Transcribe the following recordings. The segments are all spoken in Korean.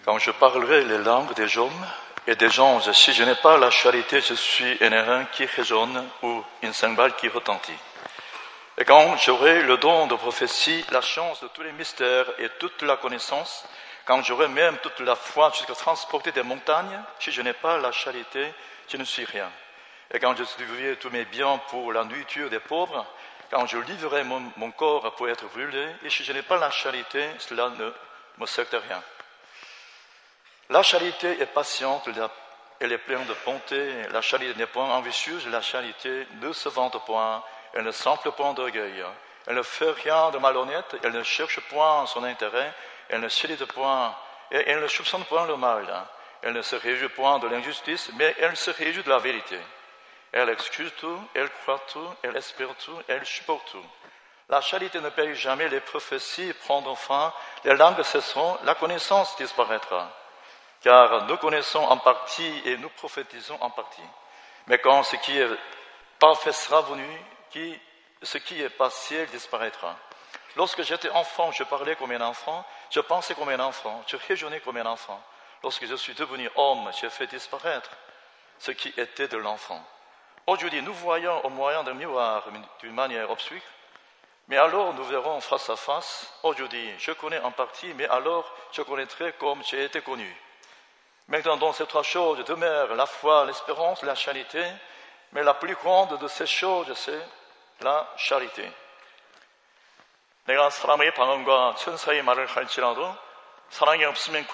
Quand je parlerai les langues des hommes et des anges, si je n'ai pas la charité, je suis un airain qui résonne ou une cymbale qui retentit. Et quand j'aurai le don de prophétie, la chance de tous les mystères et toute la connaissance, quand j'aurai même toute la foi jusqu'à transporter des montagnes, si je n'ai pas la charité, je ne suis rien. Et quand je distribuerai tous mes biens pour la nourriture des pauvres, quand je livrerai mon corps pour être brûlé, et si je n'ai pas la charité, cela ne me sert à rien. La charité est patiente, elle est pleine de bonté, la charité n'est point ambitieuse, la charité ne se vante point, elle ne s'enfle point d'orgueil, elle ne fait rien de malhonnête, elle ne cherche point son intérêt, elle ne chérit point, et elle ne soupçonne point le mal, elle ne se réjouit point de l'injustice, mais elle se réjouit de la vérité. Elle excuse tout, elle croit tout, elle espère tout, elle supporte tout. La charité ne périt jamais, les prophéties prendront fin, les langues cesseront, la connaissance disparaîtra. Car nous connaissons en partie et nous prophétisons en partie. Mais quand ce qui est parfait sera venu, ce qui est partiel disparaîtra. Lorsque j'étais enfant, je parlais comme un enfant, je pensais comme un enfant, je raisonnais comme un enfant. Lorsque je suis devenu homme, j'ai fait disparaître ce qui était de l'enfant. Aujourd'hui, nous voyons au moyen d'un miroir d'une manière obscure, mais alors nous verrons face à face. Aujourd'hui, je connais en partie, mais alors je connaîtrai comme j'ai été connu. Maintenant, dans ces trois choses demeurent la foi, l'espérance, la charité, mais la plus grande de ces choses, c'est la charité. 내가 사람의 방언과 천사의 말을 할지라도 사랑이 없으면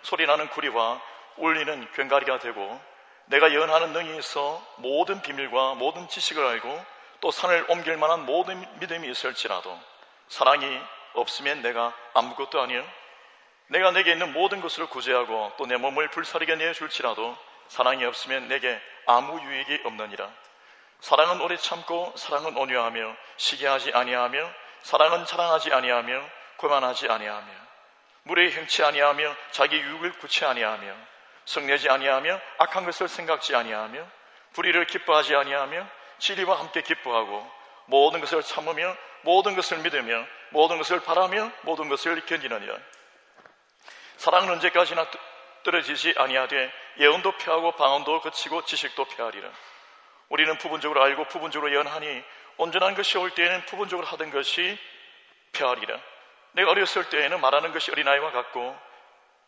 소리나는 구리와 울리는 꽹과리가 되고 내가 예언하는 능이 있어 모든 비밀과 모든 지식을 알고 또 산을 옮길 만한 모든 믿음이 있을지라도 사랑이 없으면 내가 아무것도 아니요 내가 내게 있는 모든 것을 구제하고 또 내 몸을 불사르게 내줄지라도 사랑이 없으면 내게 아무 유익이 없느니라. 사랑은 오래 참고 사랑은 온유하며 시기하지 아니하며 사랑은 자랑하지 아니하며 교만하지 아니하며 물에 행치 아니하며 자기 유익을 구치 아니하며 성내지 아니하며 악한 것을 생각지 아니하며 불의를 기뻐하지 아니하며 진리와 함께 기뻐하고 모든 것을 참으며 모든 것을 믿으며 모든 것을 바라며 모든 것을 견디느니라. 사랑은 언제까지나 떨어지지 아니하되 예언도 피하고 방언도 그치고 지식도 피하리라. 우리는 부분적으로 알고 부분적으로 예언하니 온전한 것이 올 때에는 부분적으로 하던 것이 피하리라. 내가 어렸을 때에는 말하는 것이 어린아이와 같고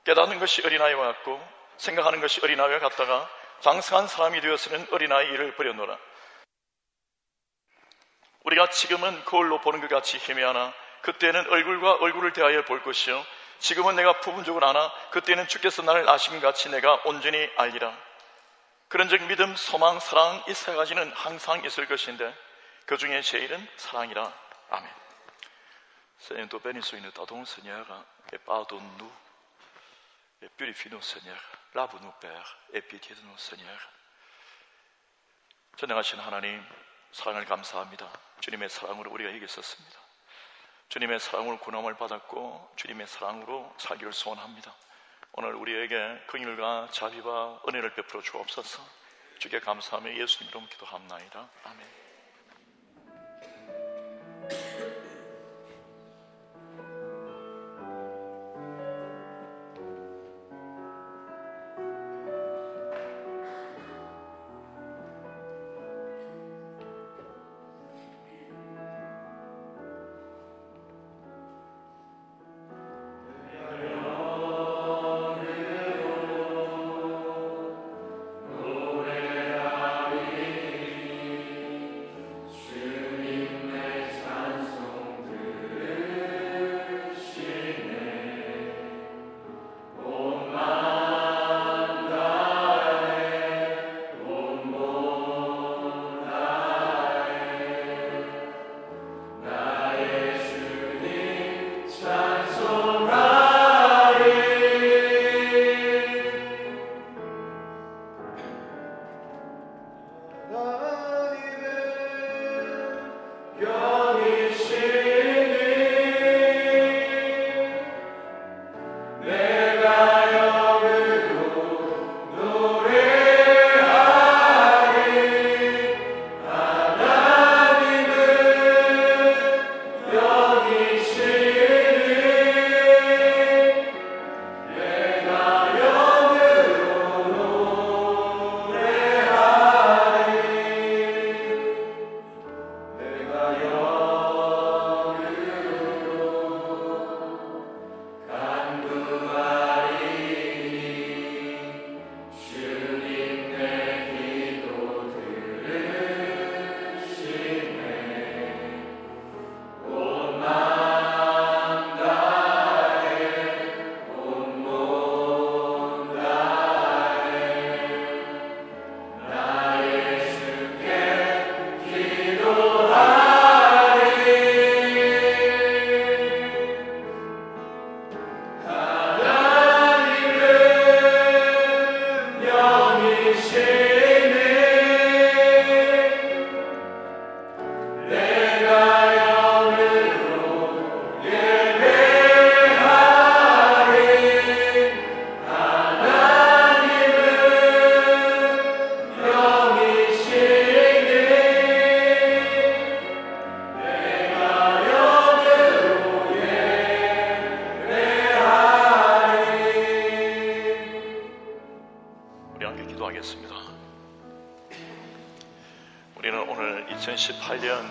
깨닫는 것이 어린아이와 같고 생각하는 것이 어린아이와 같다가 장성한 사람이 되어서는 어린아이 일을 버려놓으라. 우리가 지금은 거울로 보는 것 같이 희미하나 그때는 얼굴과 얼굴을 대하여 볼 것이요 지금은 내가 부분적으로 아나 그때는 주께서 나를 아심 같이 내가 온전히 알리라. 그런즉 믿음, 소망, 사랑 이 세 가지는 항상 있을 것인데 그 중에 제일은 사랑이라. 아멘. Seigneur, tu bénis nous t'attendons, Seigneur, et pardonne-nous, et purifie-nous, Seigneur. Lave-nous, Père, et pitié de nous, Seigneur. 전능하신 하나님, 사랑을 감사합니다. 주님의 사랑으로 우리가 여기 있었습니다. 주님의 사랑으로 구원을 받았고 주님의 사랑으로 살기를 소원합니다. 오늘 우리에게 긍휼과 자비와 은혜를 베풀어 주옵소서. 주께 감사하며 예수님 이름으로 기도합나이다. 아멘. 우리는 오늘 2018년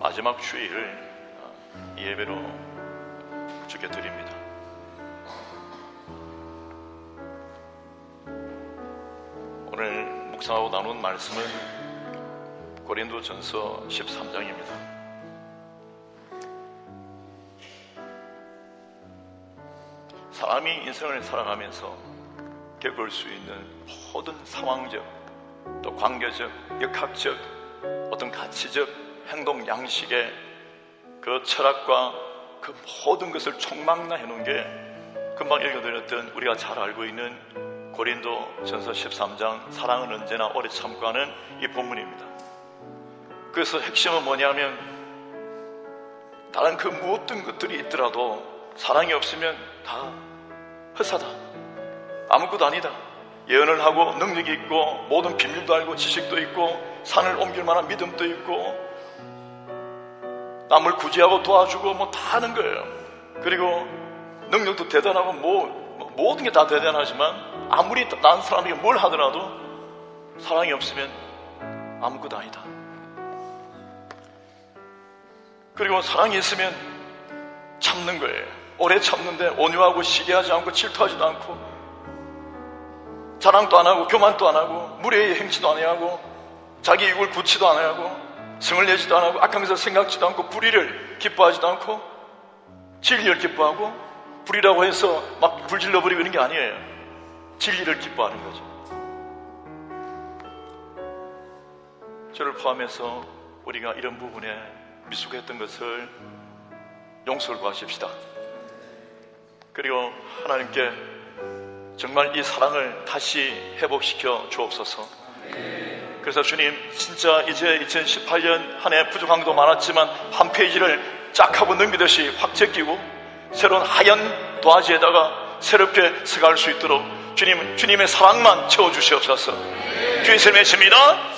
마지막 주일을 예배로 주께 드립니다. 오늘 묵상하고 나눈 말씀은 고린도전서 13장입니다. 사람이 인생을 살아가면서 겪을 수 있는 모든 상황적, 또 관계적, 역학적, 어떤 가치적, 행동 양식의 그 철학과 그 모든 것을 총망라해 놓은 게 금방 읽어드렸던 우리가 잘 알고 있는 고린도전서 13장 사랑은 언제나 오래 참고하는 이 본문입니다. 그래서 핵심은 뭐냐면 다른 그 모든 것들이 있더라도 사랑이 없으면 다 헛사다, 아무것도 아니다. 예언을 하고 능력이 있고 모든 비밀도 알고 지식도 있고 산을 옮길 만한 믿음도 있고 남을 구제하고 도와주고 뭐 다 하는 거예요. 그리고 능력도 대단하고 모든 게 다 대단하지만 아무리 난 사람에게 뭘 하더라도 사랑이 없으면 아무것도 아니다. 그리고 사랑이 있으면 참는 거예요. 오래 참는데 온유하고 시기하지 않고 질투하지도 않고 자랑도 안 하고 교만도 안 하고 무례히 행치도 안 하고 자기 이익을 구치도 안 하고 성을 내지도 안 하고 악한 것을 생각지도 않고 불의를 기뻐하지도 않고 진리를 기뻐하고 불의라고 해서 막 불질러버리고 이런 게 아니에요. 진리를 기뻐하는 거죠. 저를 포함해서 우리가 이런 부분에 미숙했던 것을 용서를 구하십시다. 그리고 하나님께 정말 이 사랑을 다시 회복시켜 주옵소서. 그래서 주님, 진짜 이제 2018년 한 해 부족한 것도 많았지만 한 페이지를 쫙 하고 넘기듯이 확 제끼고 새로운 하얀 도화지에다가 새롭게 서갈 수 있도록 주님의 사랑만 채워주시옵소서. 주의 이름을 외칩니다.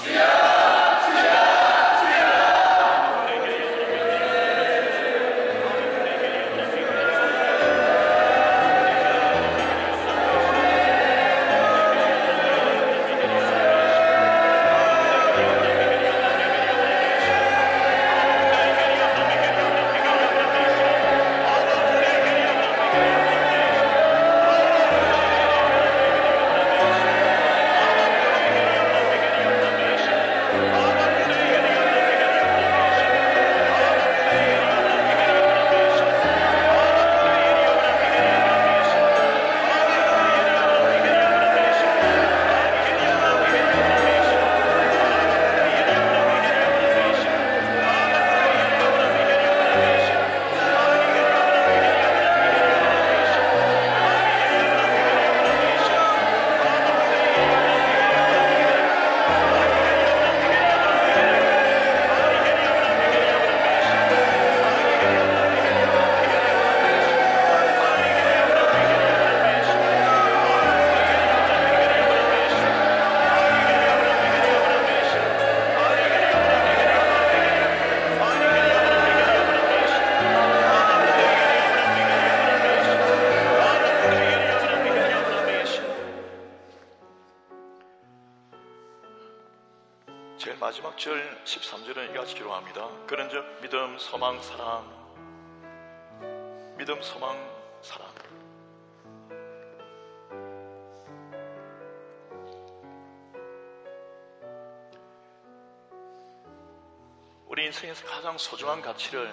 제일 마지막 절 13절은 이같이 기록합니다. 그런즉 믿음, 소망, 사랑. 믿음, 소망, 사랑. 우리 인생에서 가장 소중한 가치를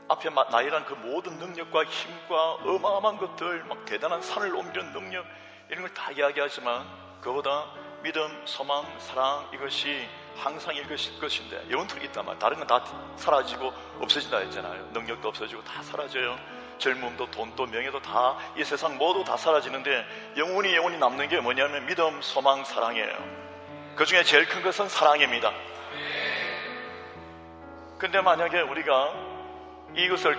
앞에 나열한 그 모든 능력과 힘과 어마어마한 것들, 막 대단한 산을 옮기는 능력, 이런 걸 다 이야기하지만 그보다 믿음, 소망, 사랑, 이것이 항상 이것일 것인데 영원토록 있단 말이에요. 다른 건 다 사라지고 없어진다 했잖아요. 능력도 없어지고 다 사라져요. 젊음도 돈도 명예도 다 이 세상 모두 다 사라지는데 영원히 남는 게 뭐냐면 믿음, 소망, 사랑이에요. 그 중에 제일 큰 것은 사랑입니다. 근데 만약에 우리가 이것을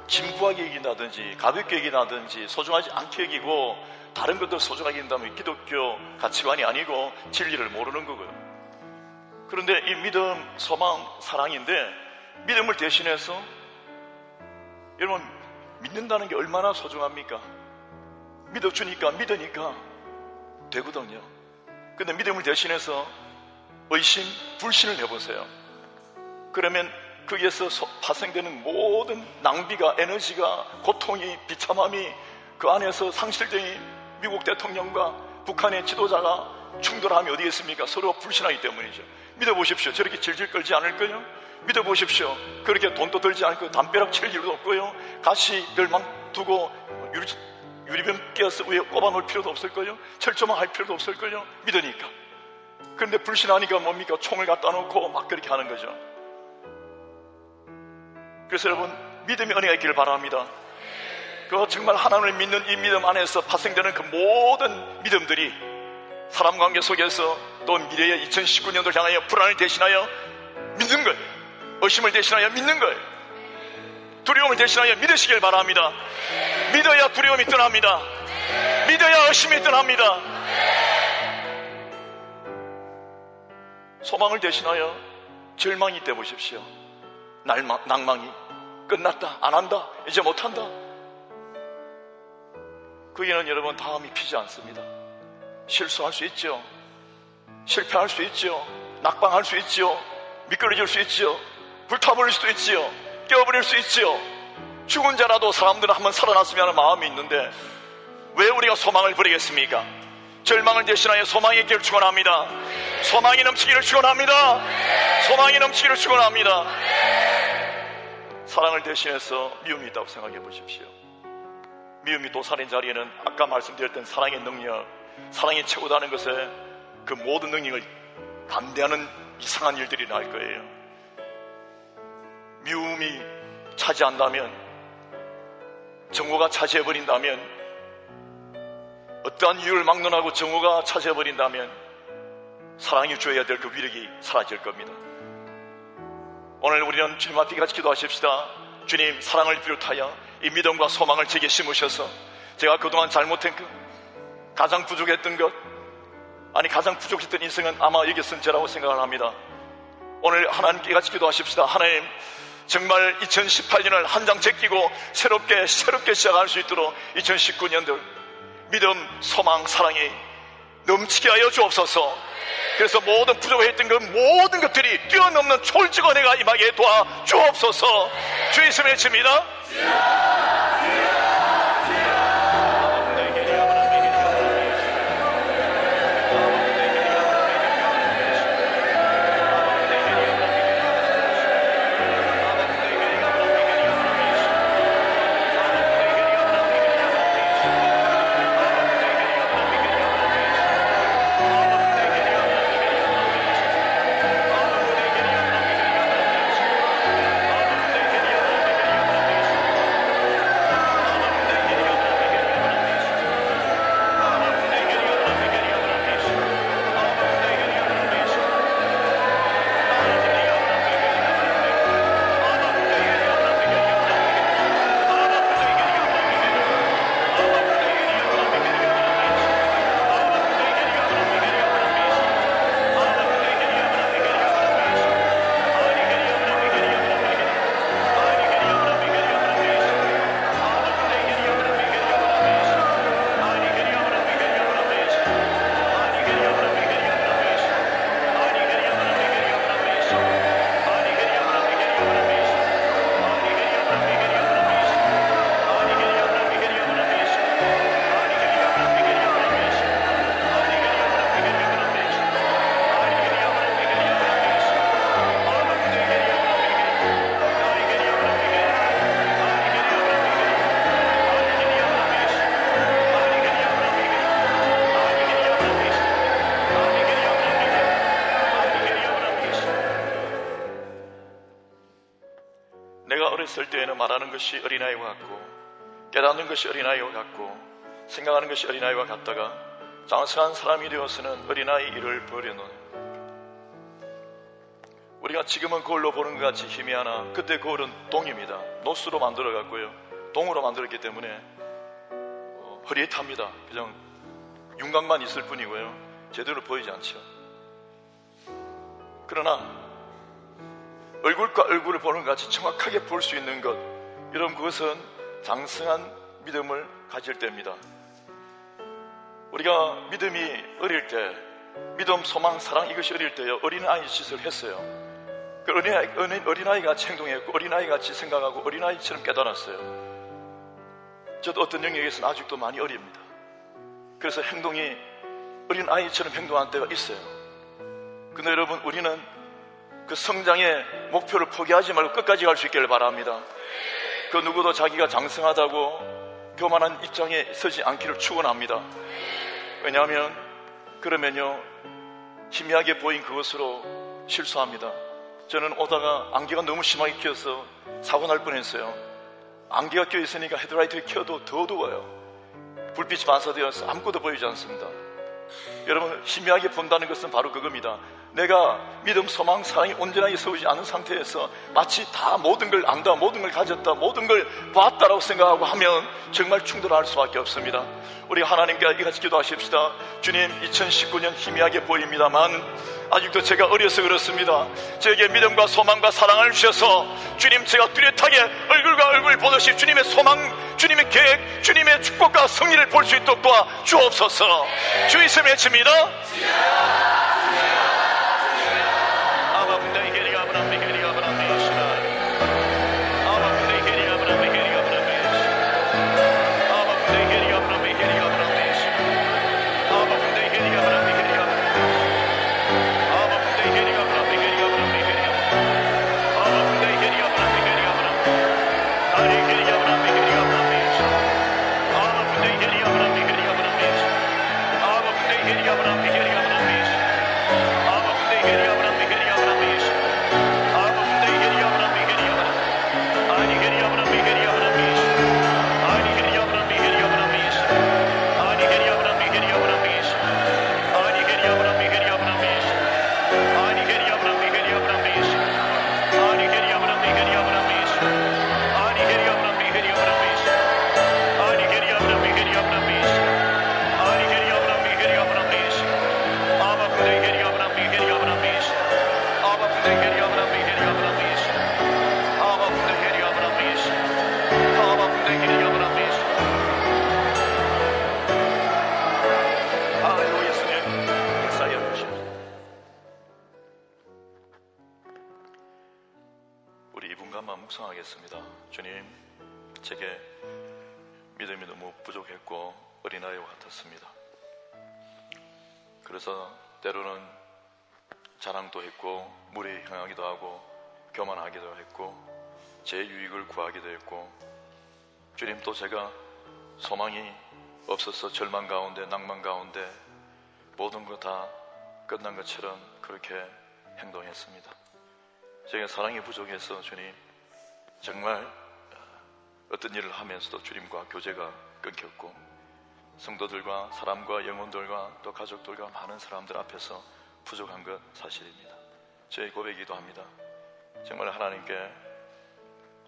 진부하게 여긴다든지 가볍게 여긴다든지 소중하지 않게 여기고 다른 것들 소중하게 여긴다면 기독교 가치관이 아니고 진리를 모르는 거고요. 그런데 이 믿음, 소망, 사랑인데 믿음을 대신해서 여러분 믿는다는 게 얼마나 소중합니까? 믿어주니까 믿으니까 되거든요. 근데 믿음을 대신해서 의심, 불신을 해보세요. 그러면 거기에서 발생되는 모든 낭비가, 에너지가, 고통이, 비참함이 그 안에서 상실되니 미국 대통령과 북한의 지도자가 충돌함이 어디에 있습니까? 서로 불신하기 때문이죠. 믿어보십시오. 저렇게 질질 끌지 않을 거요. 믿어보십시오. 그렇게 돈도 들지 않고 담벼락 칠 일도 없고요. 가시 멸망 두고 유리병 끼어서 위에 꼽아놓을 필요도 없을 거요. 철조망 할 필요도 없을 거요. 믿으니까. 그런데 불신하니까 뭡니까? 총을 갖다 놓고 막 그렇게 하는 거죠. 그래서 여러분 믿음의 은혜가 있기를 바랍니다. 그 정말 하나님을 믿는 이 믿음 안에서 발생되는 그 모든 믿음들이 사람 관계 속에서 또 미래의 2019년도를 향하여 불안을 대신하여 믿는 걸, 의심을 대신하여 믿는 걸, 두려움을 대신하여 믿으시길 바랍니다. 믿어야 두려움이 떠납니다. 믿어야 의심이 떠납니다. 소망을 대신하여 절망이 떼보십시오. 낭망이 끝났다, 안 한다, 이제 못한다. 거기는 여러분 다음이 피지 않습니다. 실수할 수 있죠. 실패할 수 있죠. 낙방할 수 있죠. 미끄러질 수 있죠. 불타버릴 수도 있죠. 깨어버릴 수 있죠. 죽은 자라도 사람들은 한번 살아났으면 하는 마음이 있는데 왜 우리가 소망을 버리겠습니까? 절망을 대신하여 소망이 있기를 축원합니다. 소망이 넘치기를 축원합니다. 소망이 넘치기를 축원합니다. 사랑을 대신해서 미움이 있다고 생각해 보십시오. 미움이 도사린 자리에는 아까 말씀드렸던 사랑의 능력, 사랑이 최고다는 것에 그 모든 능력을 반대하는 이상한 일들이 날 거예요. 미움이 차지한다면, 정오가 차지해버린다면, 어떠한 이유를 막론하고 정오가 차지해버린다면 사랑이 줘야 될 그 위력이 사라질 겁니다. 오늘 우리는 주님 앞에 같이 기도하십시다. 주님, 사랑을 비롯하여 이 믿음과 소망을 제게 심으셔서 제가 그동안 잘못한 그 가장 부족했던 것, 아니 가장 부족했던 인생은 아마 여기선 죄라고 생각을 합니다. 오늘 하나님께 같이 기도하십시다. 하나님, 정말 2018년을 한 장 제끼고 새롭게 시작할 수 있도록 2019년도 믿음, 소망, 사랑이 넘치게 하여 주옵소서. 그래서 모든 부족했던 그 모든 것들이 뛰어넘는 초월적 은혜가 임하게 도와 주옵소서. 주 이름을 외칩니다. 어렸을 때에는 말하는 것이 어린아이와 같고 깨닫는 것이 어린아이와 같고 생각하는 것이 어린아이와 같다가 장성한 사람이 되어서는 어린아이 일을 버려놓는, 우리가 지금은 거울로 보는 것 같이 희미하나 그때 거울은 동입니다. 노스로 만들어갔고요, 동으로 만들었기 때문에 흐릿합니다. 그냥 윤곽만 있을 뿐이고요, 제대로 보이지 않죠. 그러나 얼굴과 얼굴을 보는 것 같이 정확하게 볼 수 있는 것, 여러분, 그것은 장성한 믿음을 가질 때입니다. 우리가 믿음이 어릴 때, 믿음, 소망, 사랑, 이것이 어릴 때요, 어린아이 짓을 했어요. 그 어린아이같이 행동했고 어린아이같이 생각하고 어린아이처럼 깨달았어요. 저도 어떤 영역에서는 아직도 많이 어립니다. 그래서 행동이 어린아이처럼 행동하는 때가 있어요. 근데 여러분, 우리는 그 성장의 목표를 포기하지 말고 끝까지 갈 수 있기를 바랍니다. 그 누구도 자기가 장성하다고 교만한 입장에 서지 않기를 축원합니다. 왜냐하면 그러면요, 희미하게 보인 그것으로 실수합니다. 저는 오다가 안개가 너무 심하게 껴서 사고 날 뻔했어요. 안개가 껴있으니까 헤드라이트를 켜도 더 어두워요. 불빛이 반사되어서 아무것도 보이지 않습니다. 여러분, 희미하게 본다는 것은 바로 그겁니다. 내가 믿음, 소망, 사랑이 온전하게 세우지 않은 상태에서 마치 다 모든 걸 안다, 모든 걸 가졌다, 모든 걸 봤다라고 생각하고 하면 정말 충돌할 수밖에 없습니다. 우리 하나님께 이같이 기도하십시다. 주님, 2019년 희미하게 보입니다만 아직도 제가 어려서 그렇습니다. 저에게 믿음과 소망과 사랑을 주셔서 주님, 제가 뚜렷하게 얼굴과 얼굴 보듯이 주님의 소망, 주님의 계획, 주님의 축복과 승리를 볼 수 있도록 도와주옵소서. 주 이름 외칩니다. 묵상하겠습니다. 주님, 제게 믿음이 너무 부족했고 어린아이와 같았습니다. 그래서 때로는 자랑도 했고 무리에 행하기도 하고 교만하기도 했고 제 유익을 구하기도 했고, 주님, 또 제가 소망이 없어서 절망 가운데, 낭만 가운데 모든 것 다 끝난 것처럼 그렇게 행동했습니다. 제가 사랑이 부족해서 주님, 정말 어떤 일을 하면서도 주님과 교제가 끊겼고 성도들과 사람과 영혼들과 또 가족들과 많은 사람들 앞에서 부족한 것 사실입니다. 저의 고백이기도 합니다. 정말 하나님께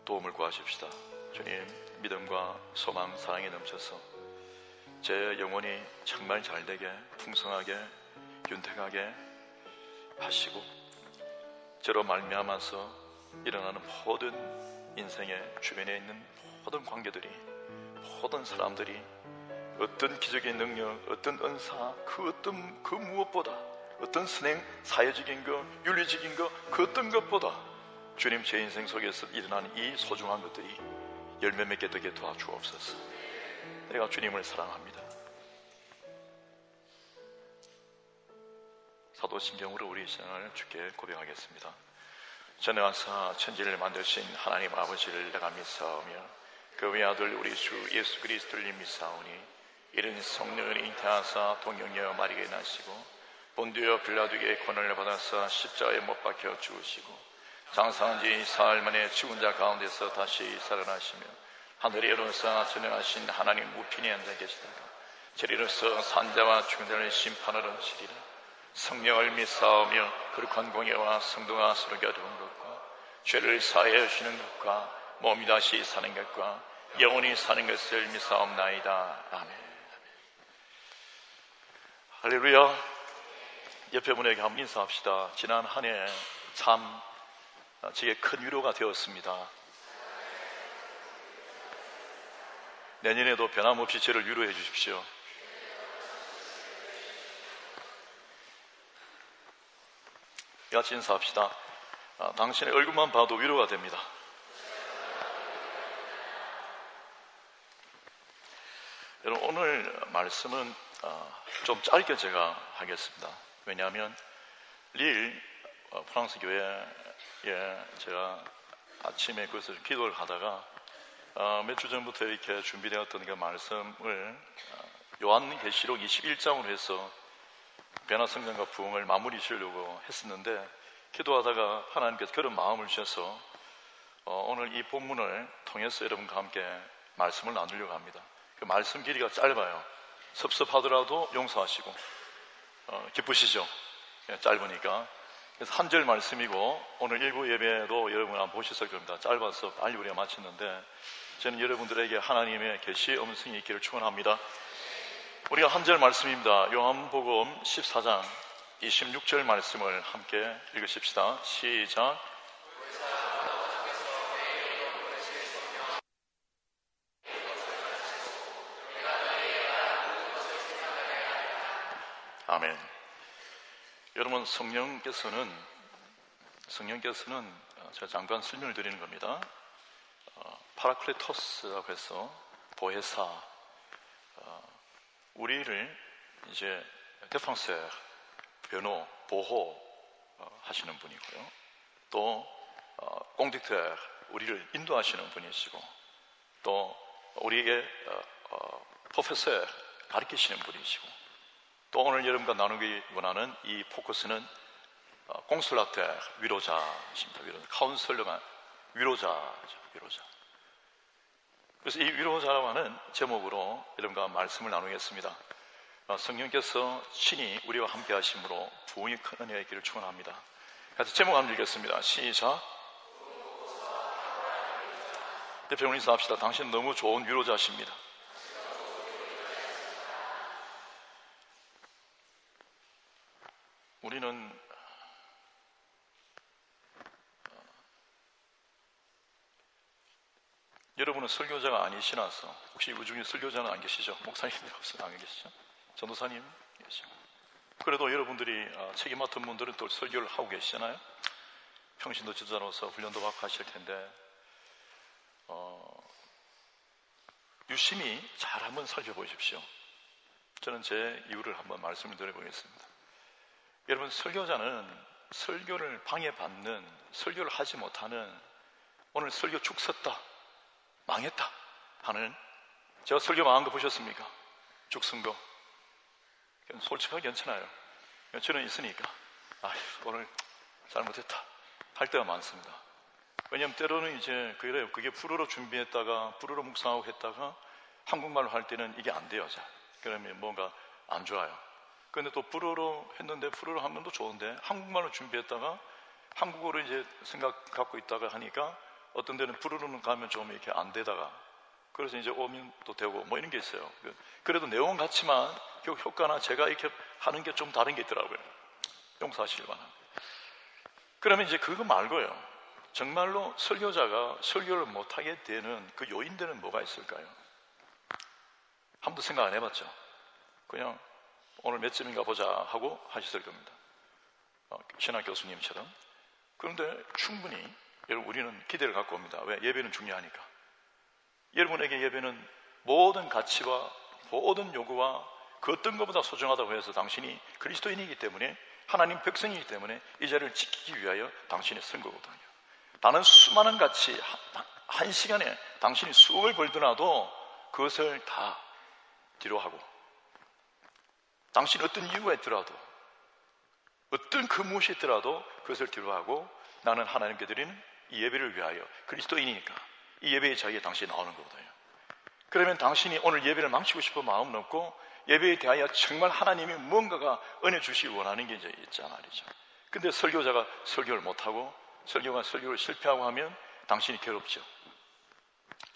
도움을 구하십시다. 주님, 믿음과 소망, 사랑이 넘쳐서 제 영혼이 정말 잘되게, 풍성하게, 윤택하게 하시고 저로 말미암아서 일어나는 모든 인생의 주변에 있는 모든 관계들이, 모든 사람들이 어떤 기적의 능력, 어떤 은사, 그 무엇보다 어떤 선행, 사회적인 것, 윤리적인 것, 그 어떤 것보다 주님, 제 인생 속에서 일어나는 이 소중한 것들이 열매 맺게 되게 도와주옵소서. 내가 주님을 사랑합니다. 사도신경으로 우리 신앙을 주께 고백하겠습니다. 전능하사 천지를 만드신 하나님 아버지를 내가 믿사오며 그 외아들 우리 주 예수 그리스도를 믿사오니 이른 성령을 잉태하사 동정녀 마리아에 나시고 본디오 빌라도에게 고난을 받아서 십자가에 못 박혀 죽으시고 장사한 지 사흘 만에 죽은 자 가운데서 다시 살아나시며 하늘에로서 전능하신 하나님 우편에 앉아 계시다가 저리로서 산자와 죽은 자를 심판하러 오시리라. 성령을 믿사오며 거룩한 공예와 성도가 서로 겨루는 것과 죄를 사하여 주시는 것과 몸이 다시 사는 것과 영원히 사는 것을 믿사옵나이다. 아멘. 할렐루야. 옆에 분에게 한번 인사합시다. 지난 한 해 참 제게 큰 위로가 되었습니다. 내년에도 변함없이 저를 위로해 주십시오. 같이 인사합시다. 당신의 얼굴만 봐도 위로가 됩니다. 여러분, 오늘 말씀은 좀 짧게 제가 하겠습니다. 왜냐하면 릴 프랑스 교회에 제가 아침에 그것을 기도를 하다가 몇 주 전부터 이렇게 준비되었던 그 말씀을 요한계시록 21장으로 해서 변화 성장과 부흥을 마무리 지으려고 했었는데, 기도하다가 하나님께서 그런 마음을 주셔서 오늘 이 본문을 통해서 여러분과 함께 말씀을 나누려고 합니다. 그 말씀 길이가 짧아요. 섭섭하더라도 용서하시고 기쁘시죠? 짧으니까. 그래서 한 절 말씀이고, 오늘 일부 예배도 여러분 한번 보셨을 겁니다. 짧아서 빨리 우리가 마쳤는데, 저는 여러분들에게 하나님의 계시의 음성이 있기를 축원합니다. 우리가 한 절 말씀입니다. 요한복음 14장 26절 말씀을 함께 읽으십시다. 시작. 아멘. 여러분, 성령께서는 제가 잠깐 설명을 드리는 겁니다. 파라클레토스라고 해서 보혜사, 우리를 이제 데팡세, 변호, 보호 하시는 분이고요. 또 공딕테, 우리를 인도하시는 분이시고, 또 우리에게 프로페서, 가르치시는 분이시고, 또 오늘 여러분과 나누기 원하는 이 포커스는 꽁슬라테, 위로자십니다. 카운슬러가 위로자죠. 위로자. 그래서 이 위로자라고 하는 제목으로 여러분과 말씀을 나누겠습니다. 성령께서 친히 우리와 함께 하심으로 부흥이 큰 은혜가 있기를 축원합니다. 같이 제목 한번 읽겠습니다. 시작. 대표 인사합시다. 당신 너무 좋은 위로자십니다. 우리는 여러분은 설교자가 아니시나서, 혹시 이 중에 설교자는 안 계시죠? 목사님들 없어요? 안 계시죠? 전도사님 계시죠? 그래도 여러분들이 책임 맡은 분들은 또 설교를 하고 계시잖아요. 평신도 지도자로서 훈련도 받고 하실 텐데, 유심히 잘 한번 살펴보십시오. 저는 제 이유를 한번 말씀을 드려보겠습니다. 여러분, 설교자는 설교를 방해받는, 설교를 하지 못하는, 오늘 설교 죽 섰다, 망했다 하는, 제가 설교 망한 거 보셨습니까? 죽 쓴 거. 솔직하게 괜찮아요. 저는 있으니까 오늘 잘못했다 할 때가 많습니다. 왜냐하면 때로는 이제 그래요. 그게 불어로 준비했다가 불어로 묵상하고 했다가 한국말로 할 때는 이게 안 돼요. 자, 그러면 뭔가 안 좋아요. 그런데 또 불어로 했는데, 불어로 하면 또 좋은데 한국말로 준비했다가 한국어로 이제 생각 갖고 있다가 하니까 어떤 데는 불어로는 가면 좀 이렇게 안 되다가, 그래서 이제 오면 또 되고 뭐 이런 게 있어요. 그래도 내용은 같지만 효과나 제가 이렇게 하는 게 좀 다른 게 있더라고요. 용서하시길 바랍니다. 그러면 이제 그거 말고요, 정말로 설교자가 설교를 못하게 되는 그 요인들은 뭐가 있을까요? 한 번도 생각 안 해봤죠? 그냥 오늘 몇 점인가 보자 하고 하셨을 겁니다. 신학 교수님처럼. 그런데 충분히 여러분, 우리는 기대를 갖고 옵니다. 왜? 예배는 중요하니까. 여러분에게 예배는 모든 가치와 모든 요구와 그 어떤 것보다 소중하다고 해서 당신이 그리스도인이기 때문에, 하나님 백성이기 때문에 이 자리를 지키기 위하여 당신이 쓴 거거든요. 나는 수많은 가치, 한 시간에 당신이 수억을 벌더라도 그것을 다 뒤로 하고, 당신이 어떤 이유가 있더라도, 어떤 그 무엇이 있더라도 그것을 뒤로 하고, 나는 하나님께 드리는 이 예배를 위하여, 그리스도인이니까 이 예배의 자리에 당신이 나오는 거거든요. 그러면 당신이 오늘 예배를 망치고 싶은 마음은 없고 예배에 대하여 정말 하나님이 뭔가가 은혜 주시길 원하는 게 이제 있잖아 말이죠. 근데 설교자가 설교를 못하고 설교가 설교를 실패하고 하면 당신이 괴롭죠.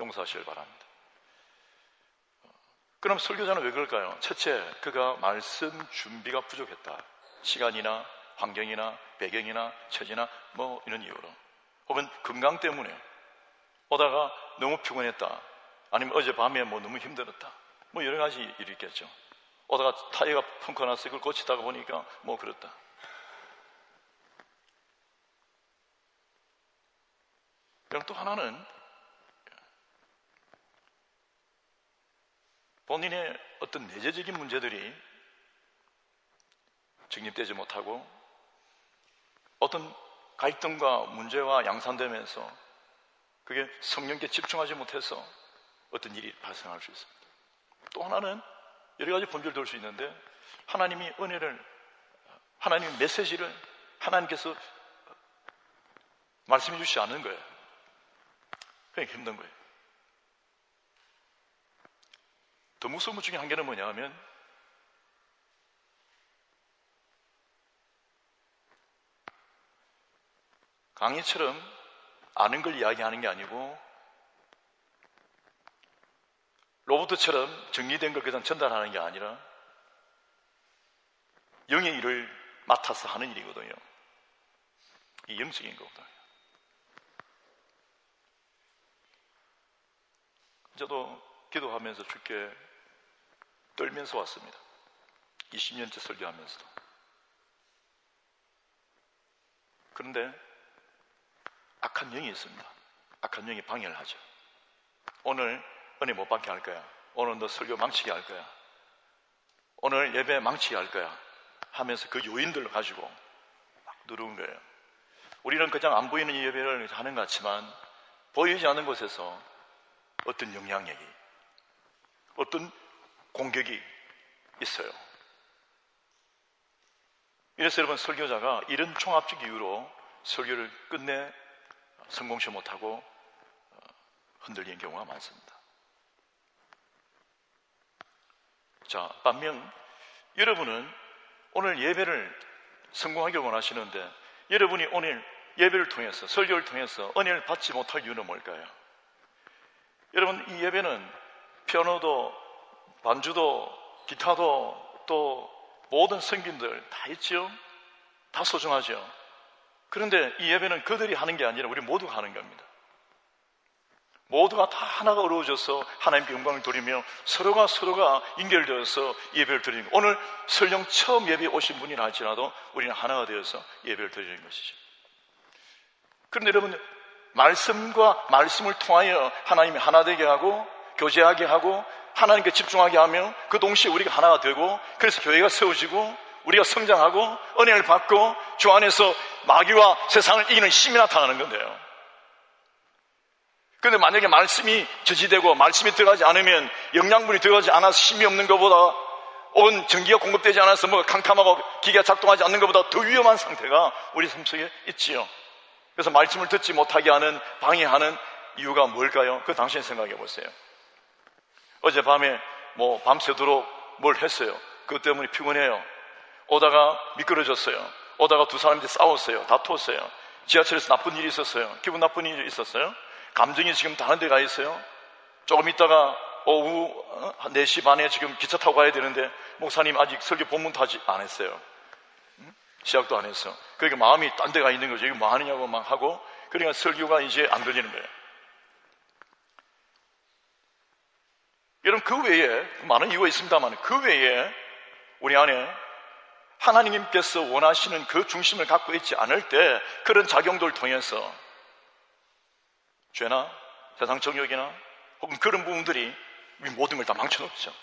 용서하시길 바랍니다. 그럼 설교자는 왜 그럴까요? 첫째, 그가 말씀 준비가 부족했다. 시간이나 환경이나 배경이나 처지나 뭐 이런 이유로, 혹은 건강 때문에 오다가 너무 피곤했다, 아니면 어젯밤에 뭐 너무 힘들었다, 뭐 여러 가지 일이 있겠죠. 오다가 타이어가 펑크 났어 그걸 고치다가 보니까 뭐 그렇다. 그럼 또 하나는 본인의 어떤 내재적인 문제들이 정립되지 못하고 어떤 갈등과 문제와 양산되면서 그게 성령께 집중하지 못해서 어떤 일이 발생할 수 있습니다. 또 하나는 여러 가지 본질을 들 수 있는데 하나님이 은혜를, 하나님의 메시지를 하나님께서 말씀해 주시지 않는 거예요. 그러니까 힘든 거예요. 더 무서운 것 중에 한 개는 뭐냐 하면 강의처럼 아는 걸 이야기하는 게 아니고 로봇처럼 정리된 걸 그냥 전달하는 게 아니라 영의 일을 맡아서 하는 일이거든요. 이 영적인 거거든요. 저도 기도하면서 주께 떨면서 왔습니다. 20년째 설교하면서도. 그런데 악한 영이 있습니다. 악한 영이 방해를 하죠. 오늘 은혜 못 받게 할 거야. 오늘 너 설교 망치게 할 거야. 오늘 예배 망치게 할 거야 하면서 그 요인들을 가지고 막 누르는 거예요. 우리는 그냥 안 보이는 예배를 하는 것 같지만 보이지 않는 곳에서 어떤 영향력이, 어떤 공격이 있어요. 이래서 여러분, 설교자가 이런 종합적 이유로 설교를 끝내 성공시 못하고 흔들리는 경우가 많습니다. 자, 반면 여러분은 오늘 예배를 성공하길 원하시는데 여러분이 오늘 예배를 통해서, 설교를 통해서 은혜를 받지 못할 이유는 뭘까요? 여러분, 이 예배는 피아노도 반주도 기타도 또 모든 성గిం들 다 있죠? 다 소중하죠? 그런데 이 예배는 그들이 하는 게 아니라 우리 모두가 하는 겁니다. 모두가 다 하나가 어우러져서 하나님께 영광을 돌리며 서로가 연결되어서 예배를 드리는 것. 오늘 설령 처음 예배에 오신 분이라 할지라도 우리는 하나가 되어서 예배를 드리는 것이죠. 그런데 여러분, 말씀과 말씀을 통하여 하나님이 하나 되게 하고 교제하게 하고 하나님께 집중하게 하며 그 동시에 우리가 하나가 되고, 그래서 교회가 세워지고 우리가 성장하고 은혜를 받고 주 안에서 마귀와 세상을 이기는 힘이 나타나는 건데요. 그런데 만약에 말씀이 저지되고 말씀이 들어가지 않으면, 영양분이 들어가지 않아서 힘이 없는 것보다, 혹은 전기가 공급되지 않아서 뭐가 캄캄하고 기계가 작동하지 않는 것보다 더 위험한 상태가 우리 삶 속에 있지요. 그래서 말씀을 듣지 못하게 하는, 방해하는 이유가 뭘까요? 그 당신 생각해 보세요. 어젯밤에 뭐 밤새도록 뭘 했어요. 그것 때문에 피곤해요. 오다가 미끄러졌어요. 오다가 두 사람이 싸웠어요. 다투었어요. 지하철에서 나쁜 일이 있었어요. 기분 나쁜 일이 있었어요. 감정이 지금 다른 데 가 있어요. 조금 있다가 오후 4시 반에 지금 기차 타고 가야 되는데 목사님 아직 설교 본문도 하지 안 했어요. 시작도 안 했어. 그러니까 마음이 딴 데 가 있는 거죠. 이거 뭐 하느냐고 막 하고, 그러니까 설교가 이제 안 들리는 거예요. 여러분, 그 외에 많은 이유가 있습니다만 그 외에 우리 안에 하나님께서 원하시는 그 중심을 갖고 있지 않을 때 그런 작용들을 통해서 죄나 세상 정욕이나 혹은 그런 부분들이 우리 모든 걸 다 망쳐놓죠.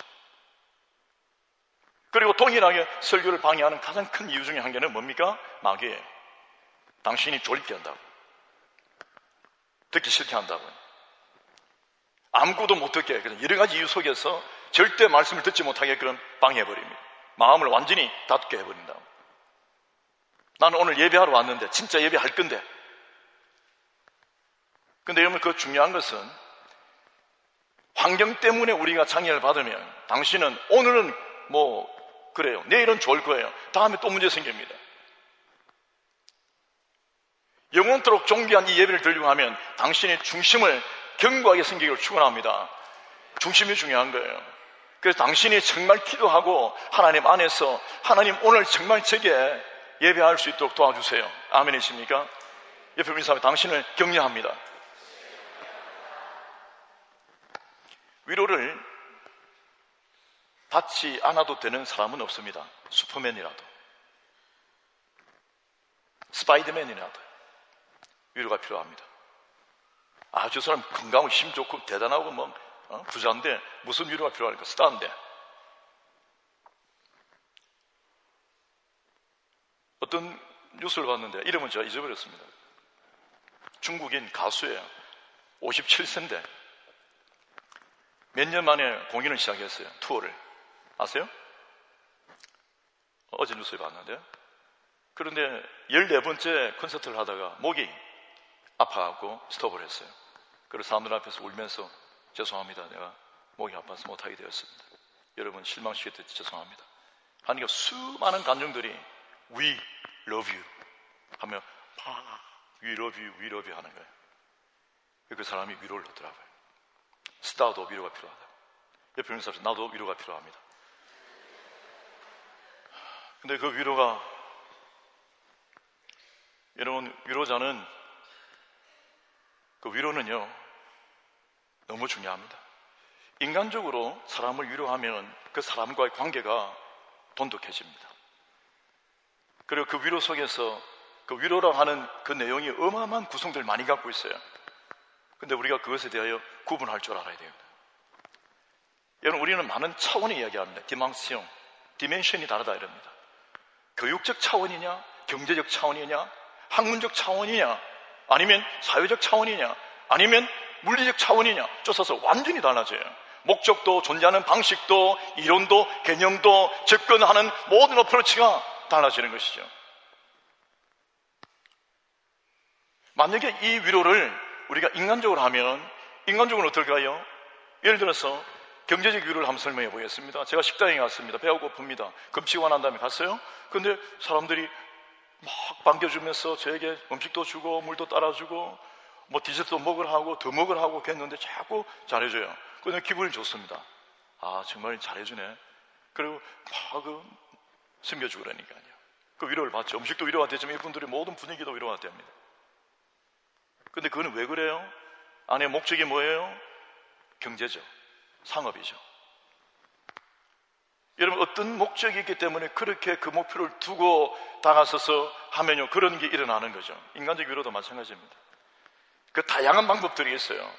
그리고 동일하게 설교를 방해하는 가장 큰 이유 중에 한 개는 뭡니까? 마귀예요. 당신이 졸립게 한다고, 듣기 싫게 한다고, 아무것도 못 듣게, 여러 가지 이유 속에서 절대 말씀을 듣지 못하게끔 방해해버립니다. 마음을 완전히 닫게 해버린다고. 나는 오늘 예배하러 왔는데, 진짜 예배할 건데 근데 여러분, 그 중요한 것은 환경 때문에 우리가 장애를 받으면 당신은 오늘은 뭐 그래요, 내일은 좋을 거예요, 다음에 또 문제 생깁니다. 영원토록 존귀한 이 예배를 드리려고 하면 당신의 중심을 견고하게 생기기를 축원합니다. 중심이 중요한 거예요. 그래서 당신이 정말 기도하고 하나님 안에서 하나님 오늘 정말 제게 예배할 수 있도록 도와주세요. 아멘이십니까? 옆에 있는 사람이 당신을 격려합니다. 위로를 받지 않아도 되는 사람은 없습니다. 슈퍼맨이라도, 스파이더맨이라도 위로가 필요합니다. 아, 저 사람 건강하고 힘 좋고 대단하고 뭐 부자인데 무슨 위로가 필요할까? 스타인데. 어떤 뉴스를 봤는데 이름은 제가 잊어버렸습니다. 중국인 가수예요. 57세인데 몇 년 만에 공연을 시작했어요. 투어를. 아세요? 어제 뉴스에 봤는데요. 그런데 14번째 콘서트를 하다가 목이 아파갖고 스톱을 했어요. 그래서 사람들 앞에서 울면서 죄송합니다, 내가 목이 아파서 못하게 되었습니다. 여러분 실망시켰듯 죄송합니다. 하니까 수많은 감정들이 We love you 하며 We love you, we love you 하는 거예요. 그 사람이 위로를 얻더라고요. 스타도 위로가 필요하다. 옆에 있는 사람, 나도 위로가 필요합니다. 근데 그 위로가, 여러분, 위로자는, 그 위로는요 너무 중요합니다. 인간적으로 사람을 위로하면 그 사람과의 관계가 돈독해집니다. 그리고 그 위로 속에서 그 위로라고 하는 그 내용이 어마어마한 구성들을 많이 갖고 있어요. 근데 우리가 그것에 대하여 구분할 줄 알아야 됩니다. 여러분, 우리는 많은 차원을 이야기합니다. 디멘션이 다르다 이럽니다. 교육적 차원이냐, 경제적 차원이냐, 학문적 차원이냐, 아니면 사회적 차원이냐, 아니면 물리적 차원이냐 쫓아서 완전히 달라져요. 목적도, 존재하는 방식도, 이론도, 개념도, 접근하는 모든 어프로치가 달라지는 것이죠. 만약에 이 위로를 우리가 인간적으로 하면, 인간적으로는 어떨까요? 예를 들어서 경제적 위로를 한번 설명해 보겠습니다. 제가 식당에 갔습니다. 배가 고픕니다. 금식만 한 다음에 갔어요. 근데 사람들이 막 반겨주면서 저에게 음식도 주고 물도 따라주고 뭐 디저트도 먹으라 하고 더 먹으라 하고 그랬는데 자꾸 잘해줘요. 그래서 기분이 좋습니다. 아, 정말 잘해주네. 그리고 막 숨겨주고 그러니까요. 그 위로를 받죠. 음식도 위로가 되지만 이분들의 모든 분위기도 위로가 됩니다. 근데 그거는 왜 그래요? 안에 목적이 뭐예요? 경제죠. 상업이죠. 여러분, 어떤 목적이 있기 때문에 그렇게 그 목표를 두고 다가서서 하면요, 그런 게 일어나는 거죠. 인간적 위로도 마찬가지입니다. 그 다양한 방법들이 있어요.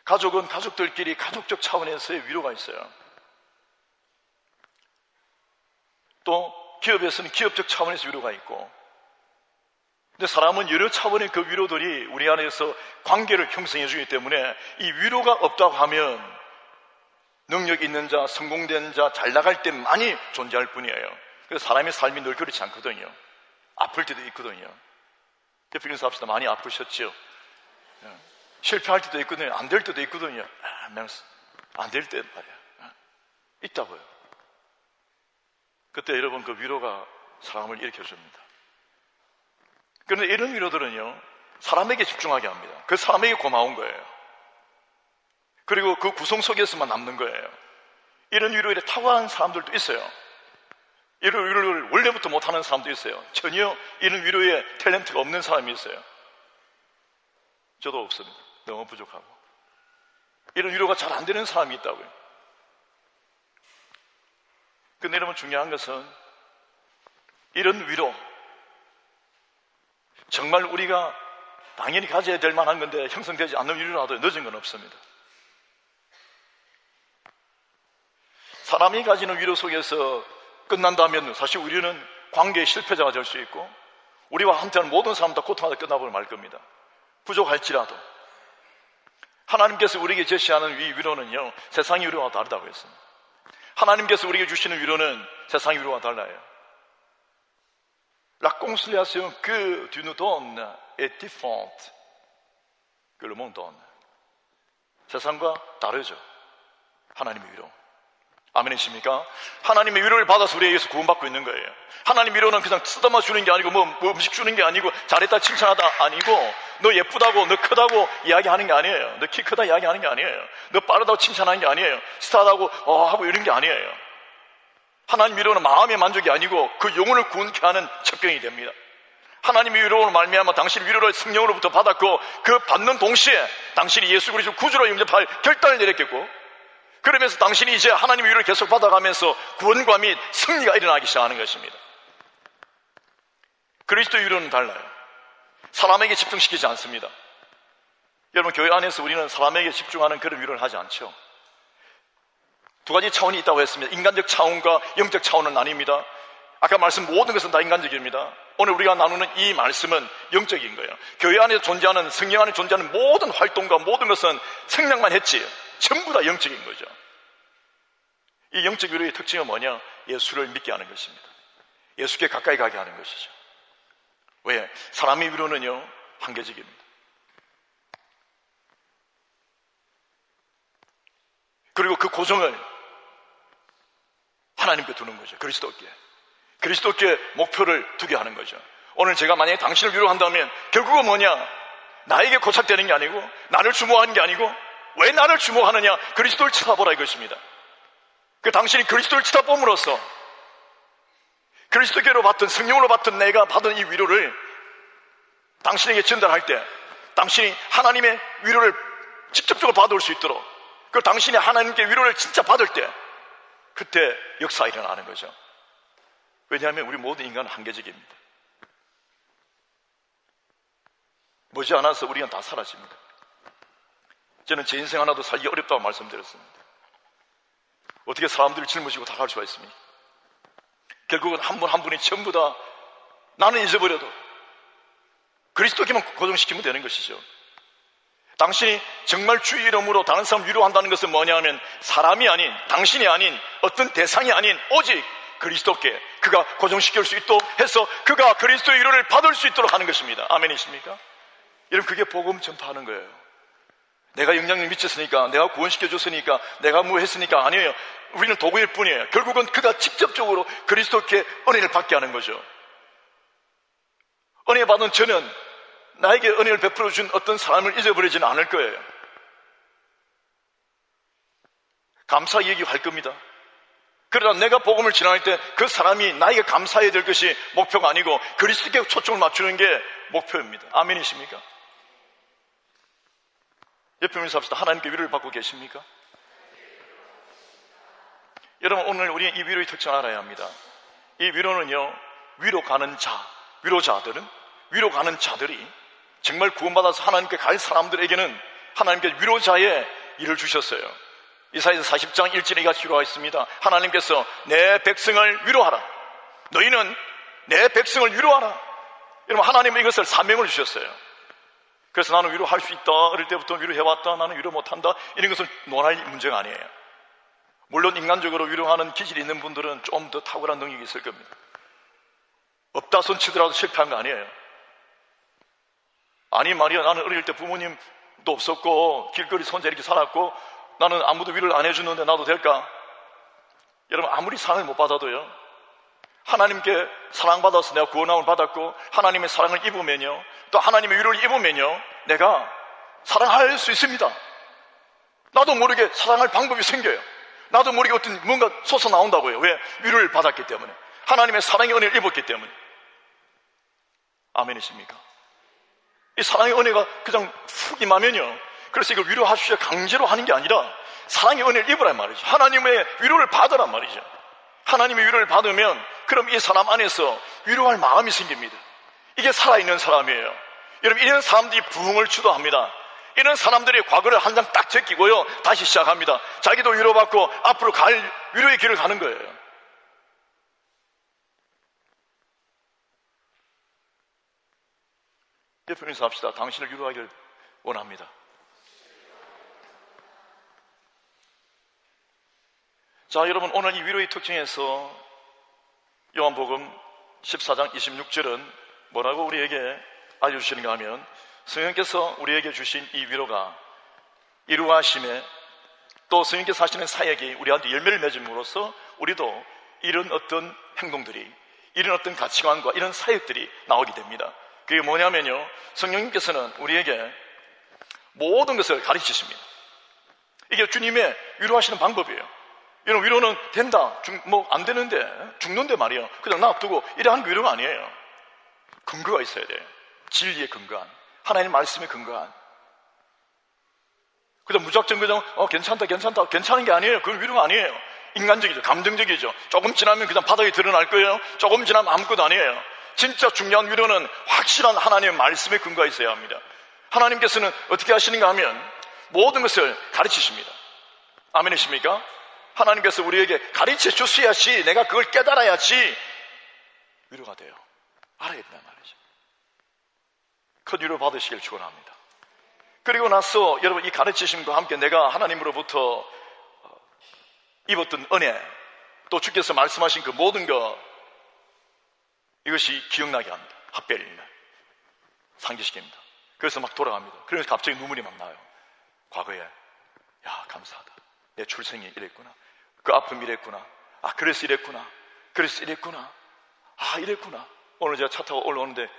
가족은 가족들끼리 가족적 차원에서의 위로가 있어요. 또 기업에서는 기업적 차원에서 위로가 있고, 근데 사람은 여러 차원의 그 위로들이 우리 안에서 관계를 형성해 주기 때문에 이 위로가 없다고 하면 능력 있는 자, 성공된 자, 잘 나갈 때만이 존재할 뿐이에요. 그래서 사람의 삶이 늘 그렇지 않거든요. 아플 때도 있거든요. 옆에 있는 사람들 많이 아프셨죠? 실패할 때도 있거든요. 안 될 때도 있거든요. 안 될 때 말이야. 있다고요. 그때 여러분, 그 위로가 사람을 일으켜줍니다. 그런데 이런 위로들은요, 사람에게 집중하게 합니다. 그 사람에게 고마운 거예요. 그리고 그 구성 속에서만 남는 거예요. 이런 위로에 탁월한 사람들도 있어요. 이런 위로를 원래부터 못하는 사람도 있어요. 전혀 이런 위로에 탤런트가 없는 사람이 있어요. 저도 없습니다. 너무 부족하고. 이런 위로가 잘 안 되는 사람이 있다고요. 근데 여러분, 중요한 것은 이런 위로, 정말 우리가 당연히 가져야 될 만한 건데 형성되지 않는 위로라도 늦은 건 없습니다. 사람이 가지는 위로 속에서 끝난다면 사실 우리는 관계의 실패자가 될 수 있고, 우리와 함께하는 모든 사람 다 고통하다 끝나버려 말 겁니다. 부족할지라도. 하나님께서 우리에게 제시하는 이 위로는요, 세상의 위로와 다르다고 했습니다. 하나님께서 우리에게 주시는 위로는 세상의 위로와 달라요. La consolation que tu nous donnes est différente que le monde donne. 세상과 다르죠. 하나님의 위로. 아멘이십니까? 하나님의 위로를 받아서 우리에게서 구원받고 있는 거예요. 하나님의 위로는 그냥 쓰다만 주는 게 아니고 뭐 음식 주는 게 아니고 잘했다 칭찬하다 아니고 너 예쁘다고 너 크다고 이야기하는 게 아니에요. 너 키 크다 이야기하는 게 아니에요. 너 빠르다고 칭찬하는 게 아니에요. 스타다고 하고 이런 게 아니에요. 하나님 위로는 마음의 만족이 아니고 그 영혼을 구원케 하는 첩경이 됩니다. 하나님의 위로로 말미암아 당신이 위로를 성령으로부터 받았고 그 받는 동시에 당신이 예수 그리스도 구주로 영접할 결단을 내렸겠고 그러면서 당신이 이제 하나님의 위로를 계속 받아가면서 구원과 및 승리가 일어나기 시작하는 것입니다. 그리스도의 위로는 달라요. 사람에게 집중시키지 않습니다. 여러분, 교회 안에서 우리는 사람에게 집중하는 그런 위로를 하지 않죠. 두 가지 차원이 있다고 했습니다. 인간적 차원과 영적 차원은 아닙니다. 아까 말씀 모든 것은 다 인간적입니다. 오늘 우리가 나누는 이 말씀은 영적인 거예요. 교회 안에 존재하는, 성령 안에 존재하는 모든 활동과 모든 것은 생략만 했지 전부 다 영적인 거죠. 이 영적 위로의 특징은 뭐냐? 예수를 믿게 하는 것입니다. 예수께 가까이 가게 하는 것이죠. 왜? 사람의 위로는요 한계적입니다. 그리고 그 고정을 하나님께 두는 거죠. 그리스도께 목표를 두게 하는 거죠. 오늘 제가 만약에 당신을 위로한다면 결국은 뭐냐? 나에게 고착되는 게 아니고 나를 주목하는 게 아니고 왜 나를 주목하느냐? 그리스도를 쳐다보라 이것입니다. 그 당신이 그리스도를 쳐다봄으로써 그리스도께로 받던 성령으로 받던 내가 받은 이 위로를 당신에게 전달할 때 당신이 하나님의 위로를 직접적으로 받아올 수 있도록 그 당신이 하나님께 위로를 진짜 받을 때 그때 역사가 일어나는 거죠. 왜냐하면 우리 모든 인간은 한계적입니다. 머지않아서 우리는 다 사라집니다. 저는 제 인생 하나도 살기 어렵다고 말씀드렸습니다. 어떻게 사람들을 짊어지고 다 갈 수가 있습니까? 결국은 한 분 한 분이 전부 다 나는 잊어버려도 그리스도께만 고정시키면 되는 것이죠. 당신이 정말 주의 이름으로 다른 사람 위로한다는 것은 뭐냐 하면 사람이 아닌, 당신이 아닌, 어떤 대상이 아닌 오직 그리스도께 그가 고정시킬 수 있도록 해서 그가 그리스도의 위로를 받을 수 있도록 하는 것입니다. 아멘이십니까? 여러분, 그게 복음 전파하는 거예요. 내가 영향력 미쳤으니까, 내가 구원시켜줬으니까, 내가 뭐 했으니까 아니에요. 우리는 도구일 뿐이에요. 결국은 그가 직접적으로 그리스도께 은혜를 받게 하는 거죠. 은혜 받은 저는 나에게 은혜를 베풀어 준 어떤 사람을 잊어버리지는 않을 거예요. 감사 얘기할 겁니다. 그러나 내가 복음을 전할 때 그 사람이 나에게 감사해야 될 것이 목표가 아니고 그리스도께 초점을 맞추는 게 목표입니다. 아멘이십니까? 옆에 면서 합시다. 하나님께 위로를 받고 계십니까? 여러분, 오늘 우리 이 위로의 특징을 알아야 합니다. 이 위로는요, 위로 가는 자들이 정말 구원받아서 하나님께 갈 사람들에게는 하나님께 위로자의 일을 주셨어요. 이사야서 40장 1절에 이같이 기록하고 있습니다. 하나님께서 내 백성을 위로하라. 너희는 내 백성을 위로하라. 여러분, 하나님은 이것을 사명을 주셨어요. 그래서 나는 위로할 수 있다. 어릴 때부터 위로해왔다. 나는 위로 못한다. 이런 것은 논할 문제가 아니에요. 물론 인간적으로 위로하는 기질이 있는 분들은 좀 더 탁월한 능력이 있을 겁니다. 없다 손 치더라도 실패한 거 아니에요. 아니 말이야, 나는 어릴 때 부모님도 없었고 길거리 혼자 이렇게 살았고 나는 아무도 위로를 안 해주는데 나도 될까? 여러분, 아무리 사랑을 못 받아도요, 하나님께 사랑받아서 내가 구원함을 받았고 하나님의 사랑을 입으면요, 또 하나님의 위로를 입으면요, 내가 사랑할 수 있습니다. 나도 모르게 사랑할 방법이 생겨요. 나도 모르게 어떤 뭔가 솟아나온다고요. 왜? 위로를 받았기 때문에, 하나님의 사랑의 은혜를 입었기 때문에. 아멘이십니까? 이 사랑의 은혜가 그냥 훅 임하면요, 그래서 이걸 위로하시오 강제로 하는 게 아니라 사랑의 은혜를 입으란 말이죠. 하나님의 위로를 받으란 말이죠. 하나님의 위로를 받으면 그럼 이 사람 안에서 위로할 마음이 생깁니다. 이게 살아있는 사람이에요. 여러분, 이런 사람들이 부흥을 주도합니다. 이런 사람들이 과거를 한 장 딱 제끼고요, 다시 시작합니다. 자기도 위로받고 앞으로 갈 위로의 길을 가는 거예요. 옆에 인사 합시다. 당신을 위로하기를 원합니다. 자, 여러분, 오늘 이 위로의 특징에서 요한복음 14장 26절은 뭐라고 우리에게 알려주시는가 하면 성령께서 우리에게 주신 이 위로가 이루어하심에 또 성령께서 하시는 사역이 우리한테 열매를 맺음으로써 우리도 이런 어떤 행동들이, 이런 어떤 가치관과 이런 사역들이 나오게 됩니다. 그게 뭐냐면요, 성령님께서는 우리에게 모든 것을 가르치십니다. 이게 주님의 위로하시는 방법이에요. 이런 위로는 된다, 뭐 안 되는데, 죽는데 말이에요, 그냥 놔두고 이래 하는 위로가 아니에요. 근거가 있어야 돼요. 진리에 근거한, 하나님 말씀에 근거한. 그냥 무작정 그냥 괜찮다 괜찮은 게 아니에요. 그건 위로가 아니에요. 인간적이죠. 감정적이죠. 조금 지나면 그냥 바닥에 드러날 거예요. 조금 지나면 아무것도 아니에요. 진짜 중요한 위로는 확실한 하나님의 말씀에 근거가 있어야 합니다. 하나님께서는 어떻게 하시는가 하면 모든 것을 가르치십니다. 아멘이십니까? 하나님께서 우리에게 가르쳐 주셔야지, 내가 그걸 깨달아야지 위로가 돼요. 알아야 된단 말이죠. 큰 위로 받으시길 축원합니다. 그리고 나서 여러분, 이 가르치심과 함께 내가 하나님으로부터 입었던 은혜, 또 주께서 말씀하신 그 모든 것, 이것이 기억나게 합니다. 합별입니다. 상기시킵니다. 그래서 막 돌아갑니다. 그래서 갑자기 눈물이 막 나요. 과거에, 야, 감사하다. 내 출생이 이랬구나. 그 아픔이 이랬구나. 아, 그래서 이랬구나. 그래서 이랬구나. 아, 이랬구나. 오늘 제가 차 타고 올라오는데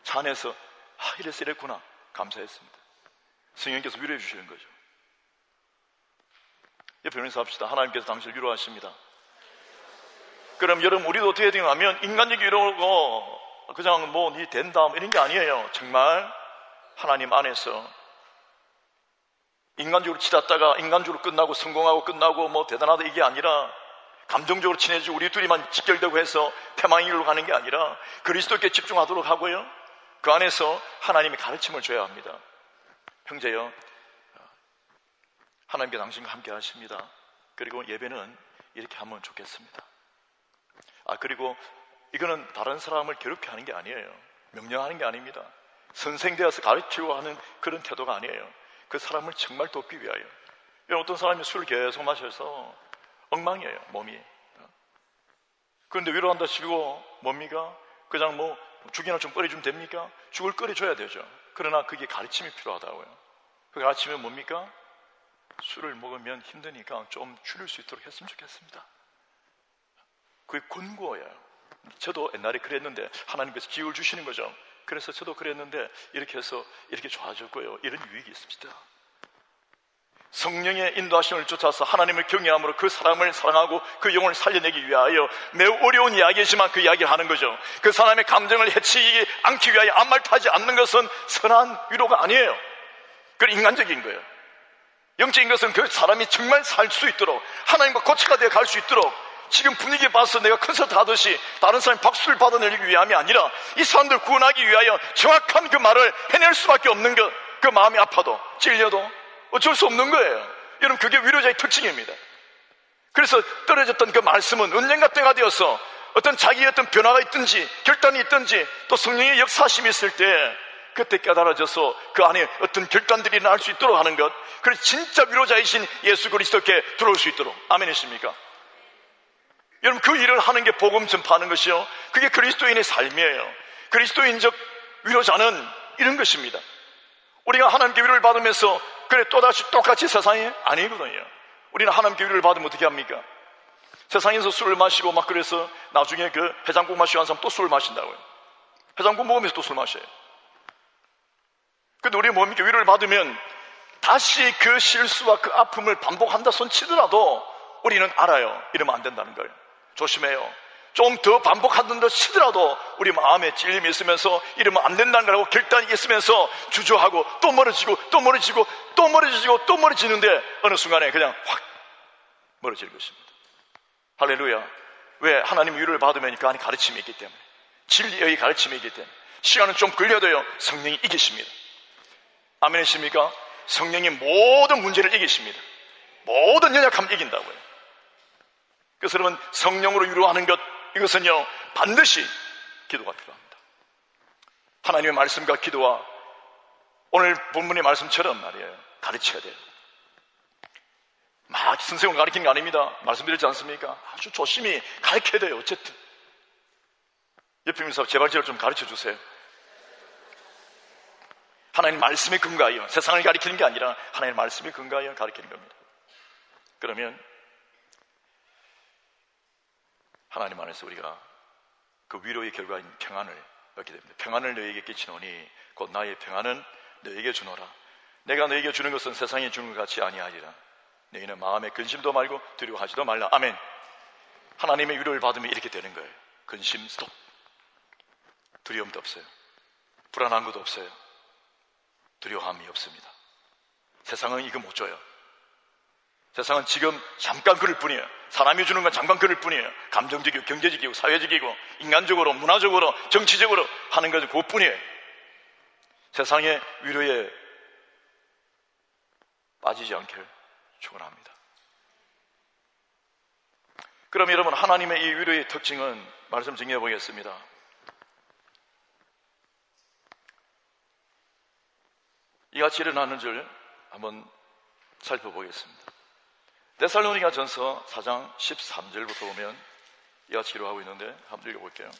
차 안에서 아, 이래서 이랬구나. 감사했습니다. 성령께서 위로해 주시는 거죠. 옆에 면서 합시다. 하나님께서 당신을 위로하십니다. 그럼 여러분, 우리도 어떻게 되냐면 인간적 위로고 그냥 뭐 니 된다 이런 게 아니에요. 정말 하나님 안에서 인간적으로 치닫다가 인간적으로 끝나고 성공하고 끝나고 뭐 대단하다 이게 아니라, 감정적으로 친해지고 우리 둘이만 직결되고 해서 태망의 길로 가는 게 아니라 그리스도께 집중하도록 하고요, 그 안에서 하나님의 가르침을 줘야 합니다. 형제여, 하나님께 당신과 함께 하십니다. 그리고 예배는 이렇게 하면 좋겠습니다. 그리고 이거는 다른 사람을 괴롭게 하는 게 아니에요. 명령하는 게 아닙니다. 선생되어서 가르치려고 하는 그런 태도가 아니에요. 그 사람을 정말 돕기 위하여. 어떤 사람이 술을 계속 마셔서 엉망이에요, 몸이. 그런데 위로한다 치고 뭡니까? 그냥 뭐 죽이나 좀 끓여주면 됩니까? 죽을 끓여줘야 되죠. 그러나 그게 가르침이 필요하다고요. 그 가르침은 뭡니까? 술을 먹으면 힘드니까 좀 줄일 수 있도록 했으면 좋겠습니다. 그게 권고예요. 저도 옛날에 그랬는데 하나님께서 기회를 주시는 거죠. 그래서 저도 그랬는데 이렇게 해서 이렇게 좋아졌고요. 이런 유익이 있습니다. 성령의 인도하심을 쫓아서 하나님을 경외함으로 그 사람을 사랑하고 그 영혼을 살려내기 위하여 매우 어려운 이야기지만 그 이야기를 하는 거죠. 그 사람의 감정을 해치지 않기 위하여 아무 말 타지 않는 것은 선한 위로가 아니에요. 그건 인간적인 거예요. 영적인 것은 그 사람이 정말 살 수 있도록, 하나님과 고치가 되어 갈 수 있도록, 지금 분위기 봐서 내가 콘서트 하듯이 다른 사람이 박수를 받아내기 위함이 아니라 이 사람들 구원하기 위하여 정확한 그 말을 해낼 수밖에 없는 것, 그 마음이 아파도 찔려도 어쩔 수 없는 거예요. 여러분, 그게 위로자의 특징입니다. 그래서 떨어졌던 그 말씀은 언젠가 때가 되어서 어떤 자기의 어떤 변화가 있든지 결단이 있든지 또 성령의 역사심이 있을 때 그때 깨달아져서 그 안에 어떤 결단들이 날 수 있도록 하는 것, 그래서 진짜 위로자이신 예수 그리스도께 들어올 수 있도록. 아멘이십니까? 여러분, 그 일을 하는 게 복음 전파하는 것이요, 그게 그리스도인의 삶이에요. 그리스도인적 위로자는 이런 것입니다. 우리가 하나님께 위로를 받으면서 그래 또다시 똑같이 세상에 아니거든요. 우리는 하나님께 위로를 받으면 어떻게 합니까? 세상에서 술을 마시고 막 그래서 나중에 그 해장국 마시고 한 사람 또 술을 마신다고요. 해장국 먹으면서 또 술 마셔요. 근데 우리가 뭡니까? 위로를 받으면 다시 그 실수와 그 아픔을 반복한다 손 치더라도 우리는 알아요. 이러면 안 된다는 거예요. 조심해요. 좀 더 반복한다 치더라도 우리 마음에 찔림이 있으면서 이러면 안 된다는 거라고 결단이 있으면서 주저하고 또 멀어지고 또 멀어지고 또 멀어지고 또 멀어지는데 어느 순간에 그냥 확 멀어질 것입니다. 할렐루야. 왜? 하나님의 위로를 받으면 그 안에 가르침이 있기 때문에, 진리의 가르침이 있기 때문에. 시간은 좀 걸려도요, 성령이 이기십니다. 아멘이십니까? 성령이 모든 문제를 이기십니다. 모든 연약함을 이긴다고요. 그래서 여러분, 성령으로 위로하는 것, 이것은요 반드시 기도가 필요합니다. 하나님의 말씀과 기도와 오늘 본문의 말씀처럼 말이에요, 가르쳐야 돼요. 막 선생님을 가르치는 게 아닙니다. 말씀드렸지 않습니까? 아주 조심히 가르쳐야 돼요. 어쨌든 옆에 있는 사람 제발 저를 좀 가르쳐 주세요. 하나님 말씀에 근거하여, 세상을 가리키는 게 아니라 하나님 말씀에 근거하여 가리키는 겁니다. 그러면 하나님 안에서 우리가 그 위로의 결과인 평안을 얻게 됩니다. 평안을 너희에게 끼치노니 곧 나의 평안은 너희에게 주노라. 내가 너희에게 주는 것은 세상이 주는 것 같이 아니하리라. 너희는 마음에 근심도 말고 두려워하지도 말라. 아멘. 하나님의 위로를 받으면 이렇게 되는 거예요. 근심 스톱. 두려움도 없어요. 불안한 것도 없어요. 두려움이 없습니다. 세상은 이거 못 줘요. 세상은 지금 잠깐 그럴 뿐이에요. 사람이 주는 건 잠깐 그럴 뿐이에요. 감정적이고 경제적이고 사회적이고 인간적으로 문화적으로 정치적으로 하는 것은 그것뿐이에요. 세상의 위로에 빠지지 않기를 축원합니다. 그럼 여러분, 하나님의 이 위로의 특징은 말씀 정리해 보겠습니다. 이같이 일어나는 줄 한번 살펴보겠습니다. 데살로니가 전서 4장 13절부터 보면 이같이 기록하고 있는데 한번 읽어볼게요.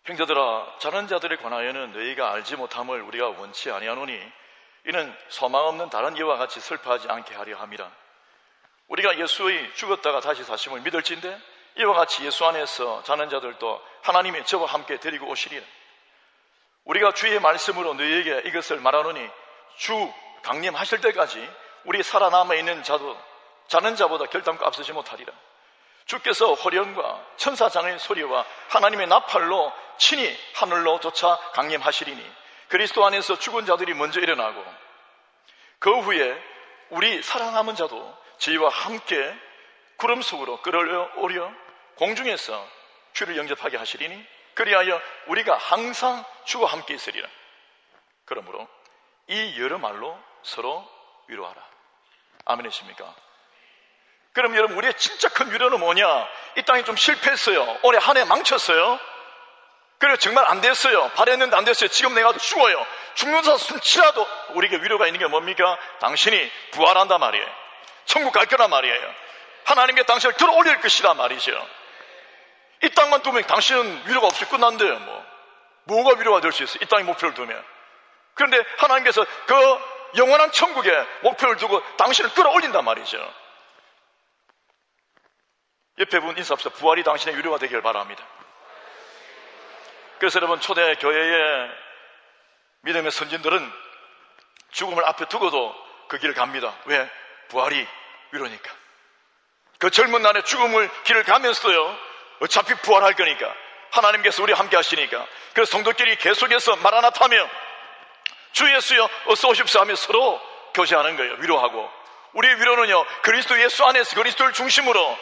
형제들아, 자는 자들에 관하여는 너희가 알지 못함을 우리가 원치 아니하노니 이는 소망 없는 다른 이와 같이 슬퍼하지 않게 하려 함이라. 우리가 예수의 죽었다가 다시 사심을 믿을진대 이와 같이 예수 안에서 자는 자들도 하나님이 저와 함께 데리고 오시리라. 우리가 주의 말씀으로 너희에게 이것을 말하노니 주 강림하실 때까지 우리 살아남아 있는 자도 자는 자보다 결단코 앞서지 못하리라. 주께서 호령과 천사장의 소리와 하나님의 나팔로 친히 하늘로 쫓아 강림하시리니 그리스도 안에서 죽은 자들이 먼저 일어나고 그 후에 우리 살아남은 자도 저희와 함께 구름 속으로 끌어올려 공중에서 주를 영접하게 하시리니 그리하여 우리가 항상 주와 함께 있으리라. 그러므로 이 여러 말로 서로 위로하라. 아멘이십니까? 그럼 여러분, 우리의 진짜 큰 위로는 뭐냐? 이 땅이 좀 실패했어요. 올해 한 해 망쳤어요. 그리고 정말 안 됐어요. 바랬는데 안 됐어요. 지금 내가 죽어요. 죽는 순치라도 우리에게 위로가 있는 게 뭡니까? 당신이 부활한단 말이에요. 천국 갈 거란 말이에요. 하나님께 당신을 들어올릴 것이란 말이죠. 이 땅만 두면 당신은 위로가 없이 끝난대요. 뭐가 위로가 될 수 있어요? 이 땅에 목표를 두면. 그런데 하나님께서 그 영원한 천국에 목표를 두고 당신을 끌어올린단 말이죠. 옆에 분 인사합시다. 부활이 당신의 위로가 되길 바랍니다. 그래서 여러분, 초대 교회의 믿음의 선진들은 죽음을 앞에 두고도 그 길을 갑니다. 왜? 부활이 위로니까. 그 젊은 날에 죽음을 길을 가면서도요, 어차피 부활할 거니까, 하나님께서 우리와 함께 하시니까. 그래서 성도끼리 계속해서 마라나타며 주 예수여 어서 오십시오 하며 서로 교제하는 거예요. 위로하고. 우리의 위로는요, 그리스도 예수 안에서 그리스도를 중심으로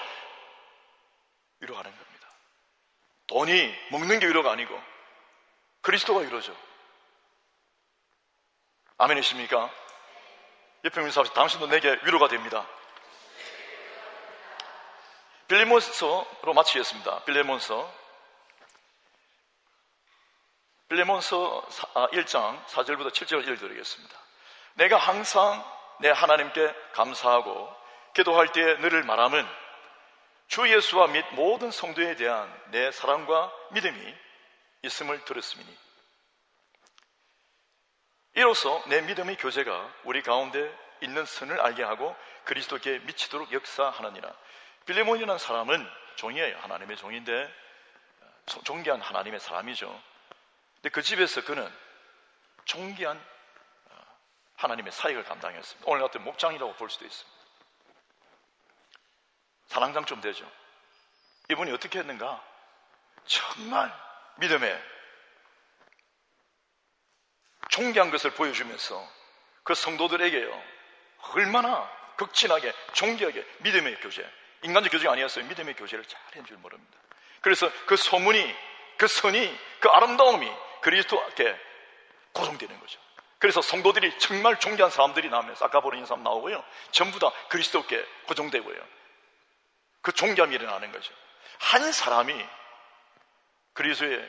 위로하는 겁니다. 돈이 먹는 게 위로가 아니고 그리스도가 위로죠. 아멘이십니까? 옆에 있는 사람, 당신도 내게 위로가 됩니다. 빌레몬서로 마치겠습니다. 빌레몬서 1장 4절부터 7절을 읽어드리겠습니다. 내가 항상 내 하나님께 감사하고 기도할 때에 너를 말함은 주 예수와 및 모든 성도에 대한 내 사랑과 믿음이 있음을 들었음이니 이로써 내 믿음의 교제가 우리 가운데 있는 선을 알게 하고 그리스도께 미치도록 역사하느니라. 빌레몬이라는 사람은 종이에요. 하나님의 종인데 존귀한 하나님의 사람이죠. 근데 그 집에서 그는 존귀한 하나님의 사역을 감당했습니다. 오늘 같은 목장이라고 볼 수도 있습니다. 사랑장 좀 되죠. 이분이 어떻게 했는가? 정말 믿음에 존귀한 것을 보여주면서 그 성도들에게요, 얼마나 극진하게 존귀하게 믿음의 교제, 인간적 교제가 아니었어요. 믿음의 교제를 잘 했는 줄 모릅니다. 그래서 그 소문이, 그 선이, 그 아름다움이 그리스도께 고정되는 거죠. 그래서 성도들이 정말 존귀한 사람들이 나오면서 아까 보는 사람 나오고요, 전부 다 그리스도께 고정되고요, 그 존귀함이 일어나는 거죠. 한 사람이 그리스도의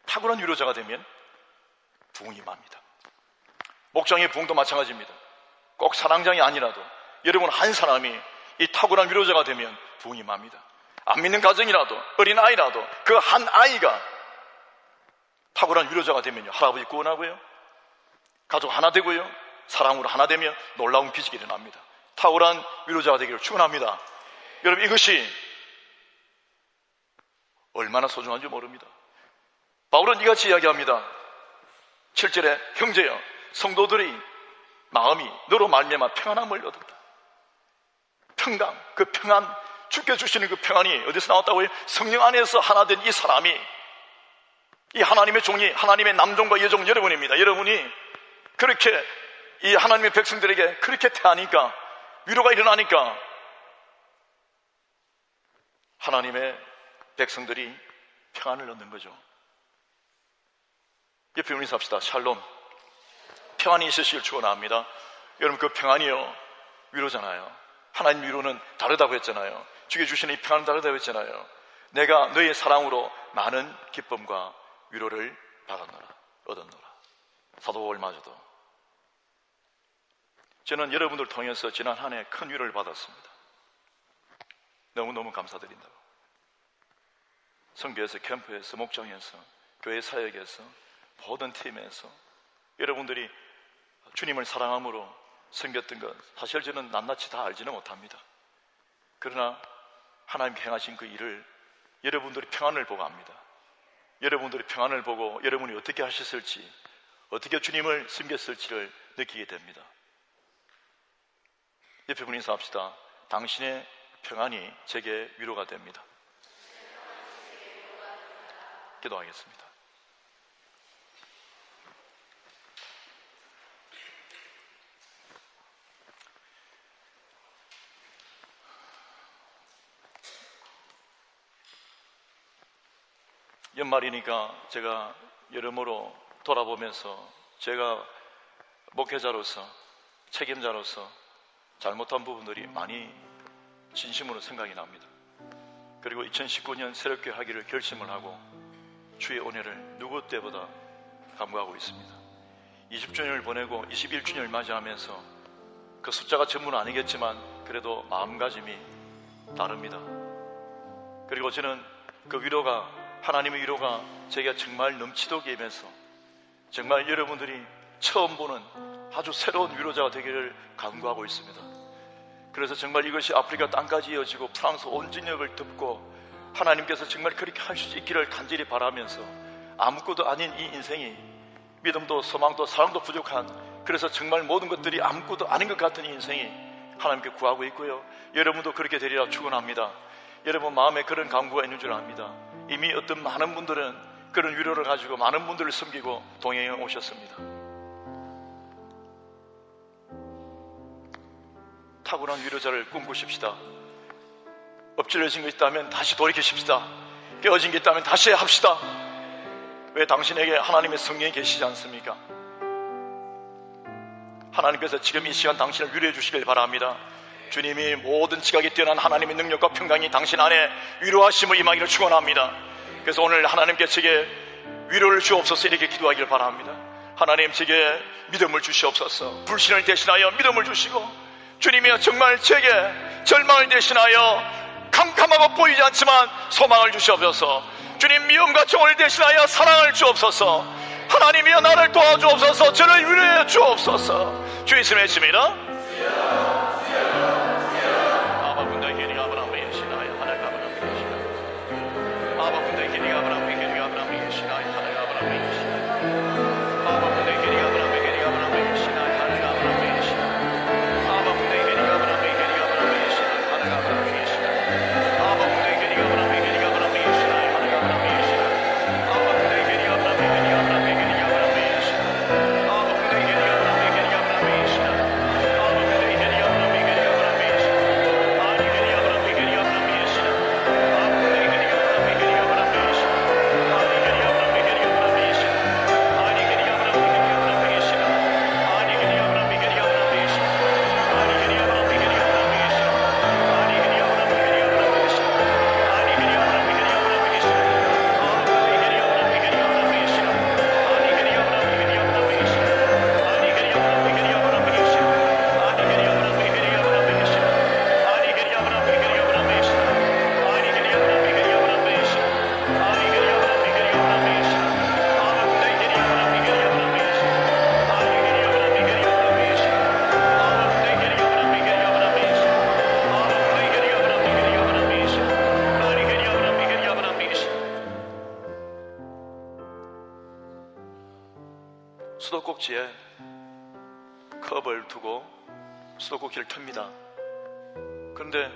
탁월한 위로자가 되면 부흥이 맙니다. 목장의 부흥도 마찬가지입니다. 꼭 사랑장이 아니라도 여러분 한 사람이 이 탁월한 위로자가 되면 부흥이 맙니다. 안 믿는 가정이라도, 어린아이라도 그 한 아이가 탁월한 위로자가 되면요, 할아버지 구원하고요, 가족 하나 되고요, 사랑으로 하나 되며 놀라운 기적이 일어납니다. 탁월한 위로자가 되기를 축원합니다. 여러분, 이것이 얼마나 소중한지 모릅니다. 바울은 이같이 이야기합니다. 7절에 형제여, 성도들의 마음이 너로 말미암아 평안함을 얻었다. 평강, 그 평안, 주께 주시는 그 평안이 어디서 나왔다고요? 성령 안에서 하나 된 이 사람이, 이 하나님의 종이, 하나님의 남종과 여종 여러분입니다. 여러분이 그렇게 이 하나님의 백성들에게 그렇게 대하니까, 위로가 일어나니까 하나님의 백성들이 평안을 얻는 거죠. 옆에 우리 삽시다. 샬롬. 평안이 있으시길 축원합니다. 여러분, 그 평안이요, 위로잖아요. 하나님 위로는 다르다고 했잖아요. 주께 주시는 이 평안은 다르다고 했잖아요. 내가 너의 사랑으로 많은 기쁨과 위로를 얻었노라. 사도 바울마저도. 저는 여러분들 통해서 지난 한 해 큰 위로를 받았습니다. 너무너무 감사드린다고. 성교에서, 캠프에서, 목장에서, 교회 사역에서, 모든 팀에서 여러분들이 주님을 사랑함으로 섬겼던 것, 사실 저는 낱낱이 다 알지는 못합니다. 그러나 하나님께 행하신 그 일을 여러분들이 평안을 보고 압니다. 여러분들이 평안을 보고 여러분이 어떻게 하셨을지, 어떻게 주님을 섬겼을지를 느끼게 됩니다. 옆에 분 인사합시다. 당신의 평안이 제게 위로가 됩니다. 기도하겠습니다. 연말이니까 제가 여러모로 돌아보면서 제가 목회자로서, 책임자로서 잘못한 부분들이 많이 진심으로 생각이 납니다. 그리고 2019년 새롭게 하기를 결심을 하고 주의 은혜를 누구 때보다 간구하고 있습니다. 20주년을 보내고 21주년을 맞이하면서 그 숫자가 전부는 아니겠지만 그래도 마음가짐이 다릅니다. 그리고 저는 그 위로가, 하나님의 위로가 제게 정말 넘치도록 임해서 정말 여러분들이 처음 보는 아주 새로운 위로자가 되기를 간구하고 있습니다. 그래서 정말 이것이 아프리카 땅까지 이어지고 프랑스 온 진역을 덮고 하나님께서 정말 그렇게 할 수 있기를 간절히 바라면서, 아무것도 아닌 이 인생이 믿음도 소망도 사랑도 부족한, 그래서 정말 모든 것들이 아무것도 아닌 것 같은 이 인생이 하나님께 구하고 있고요, 여러분도 그렇게 되리라 축원합니다. 여러분 마음에 그런 간구가 있는 줄 압니다. 이미 어떤 많은 분들은 그런 위로를 가지고 많은 분들을 섬기고 동행해 오셨습니다. 탁월한 위로자를 꿈꾸십시다. 엎질러진 게 있다면 다시 돌이키십시다. 깨어진 게 있다면 다시 합시다. 왜 당신에게 하나님의 성령이 계시지 않습니까? 하나님께서 지금 이 시간 당신을 위로해 주시길 바랍니다. 주님이 모든 지각이 뛰어난 하나님의 능력과 평강이 당신 안에 위로하심을 임하기를 축원합니다. 그래서 오늘 하나님께 제게 위로를 주옵소서 이렇게 기도하기를 바랍니다. 하나님, 제게 믿음을 주시옵소서. 불신을 대신하여 믿음을 주시고, 주님이여 정말 제게 절망을 대신하여 캄캄하고 보이지 않지만 소망을 주시옵소서. 주님, 미움과 정을 대신하여 사랑을 주옵소서. 하나님이여 나를 도와주옵소서. 저를 위로해 주옵소서. 주 예수님의 이름이라. 허벅지에 컵을 두고 수도꼭지를 켭니다. 그런데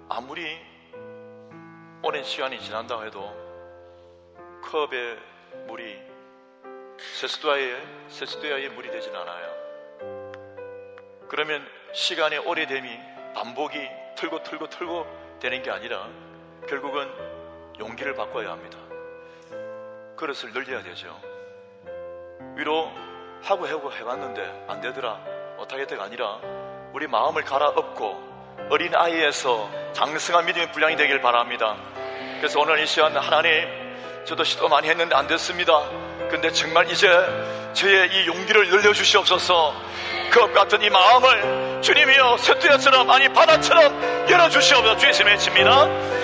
아무리 오랜 시간이 지난다고 해도 컵의 물이 세수도야의 물이 되진 않아요. 그러면 시간이 오래됨이 반복이 틀고 되는 게 아니라 결국은 용기를 바꿔야 합니다. 그릇을 늘려야 되죠. 위로하고 해봤는데 안 되더라, 못하겠다가 아니라 우리 마음을 갈아엎고 어린 아이에서 장성한 믿음의 분량이 되길 바랍니다. 그래서 오늘 이 시간 하나님, 저도 시도 많이 했는데 안 됐습니다. 근데 정말 이제 저의 이 용기를 늘려주시옵소서. 그 같은 이 마음을 주님이여 쇠퇴처럼, 아니 바다처럼 열어주시옵소서. 주의 이름에 외칩니다.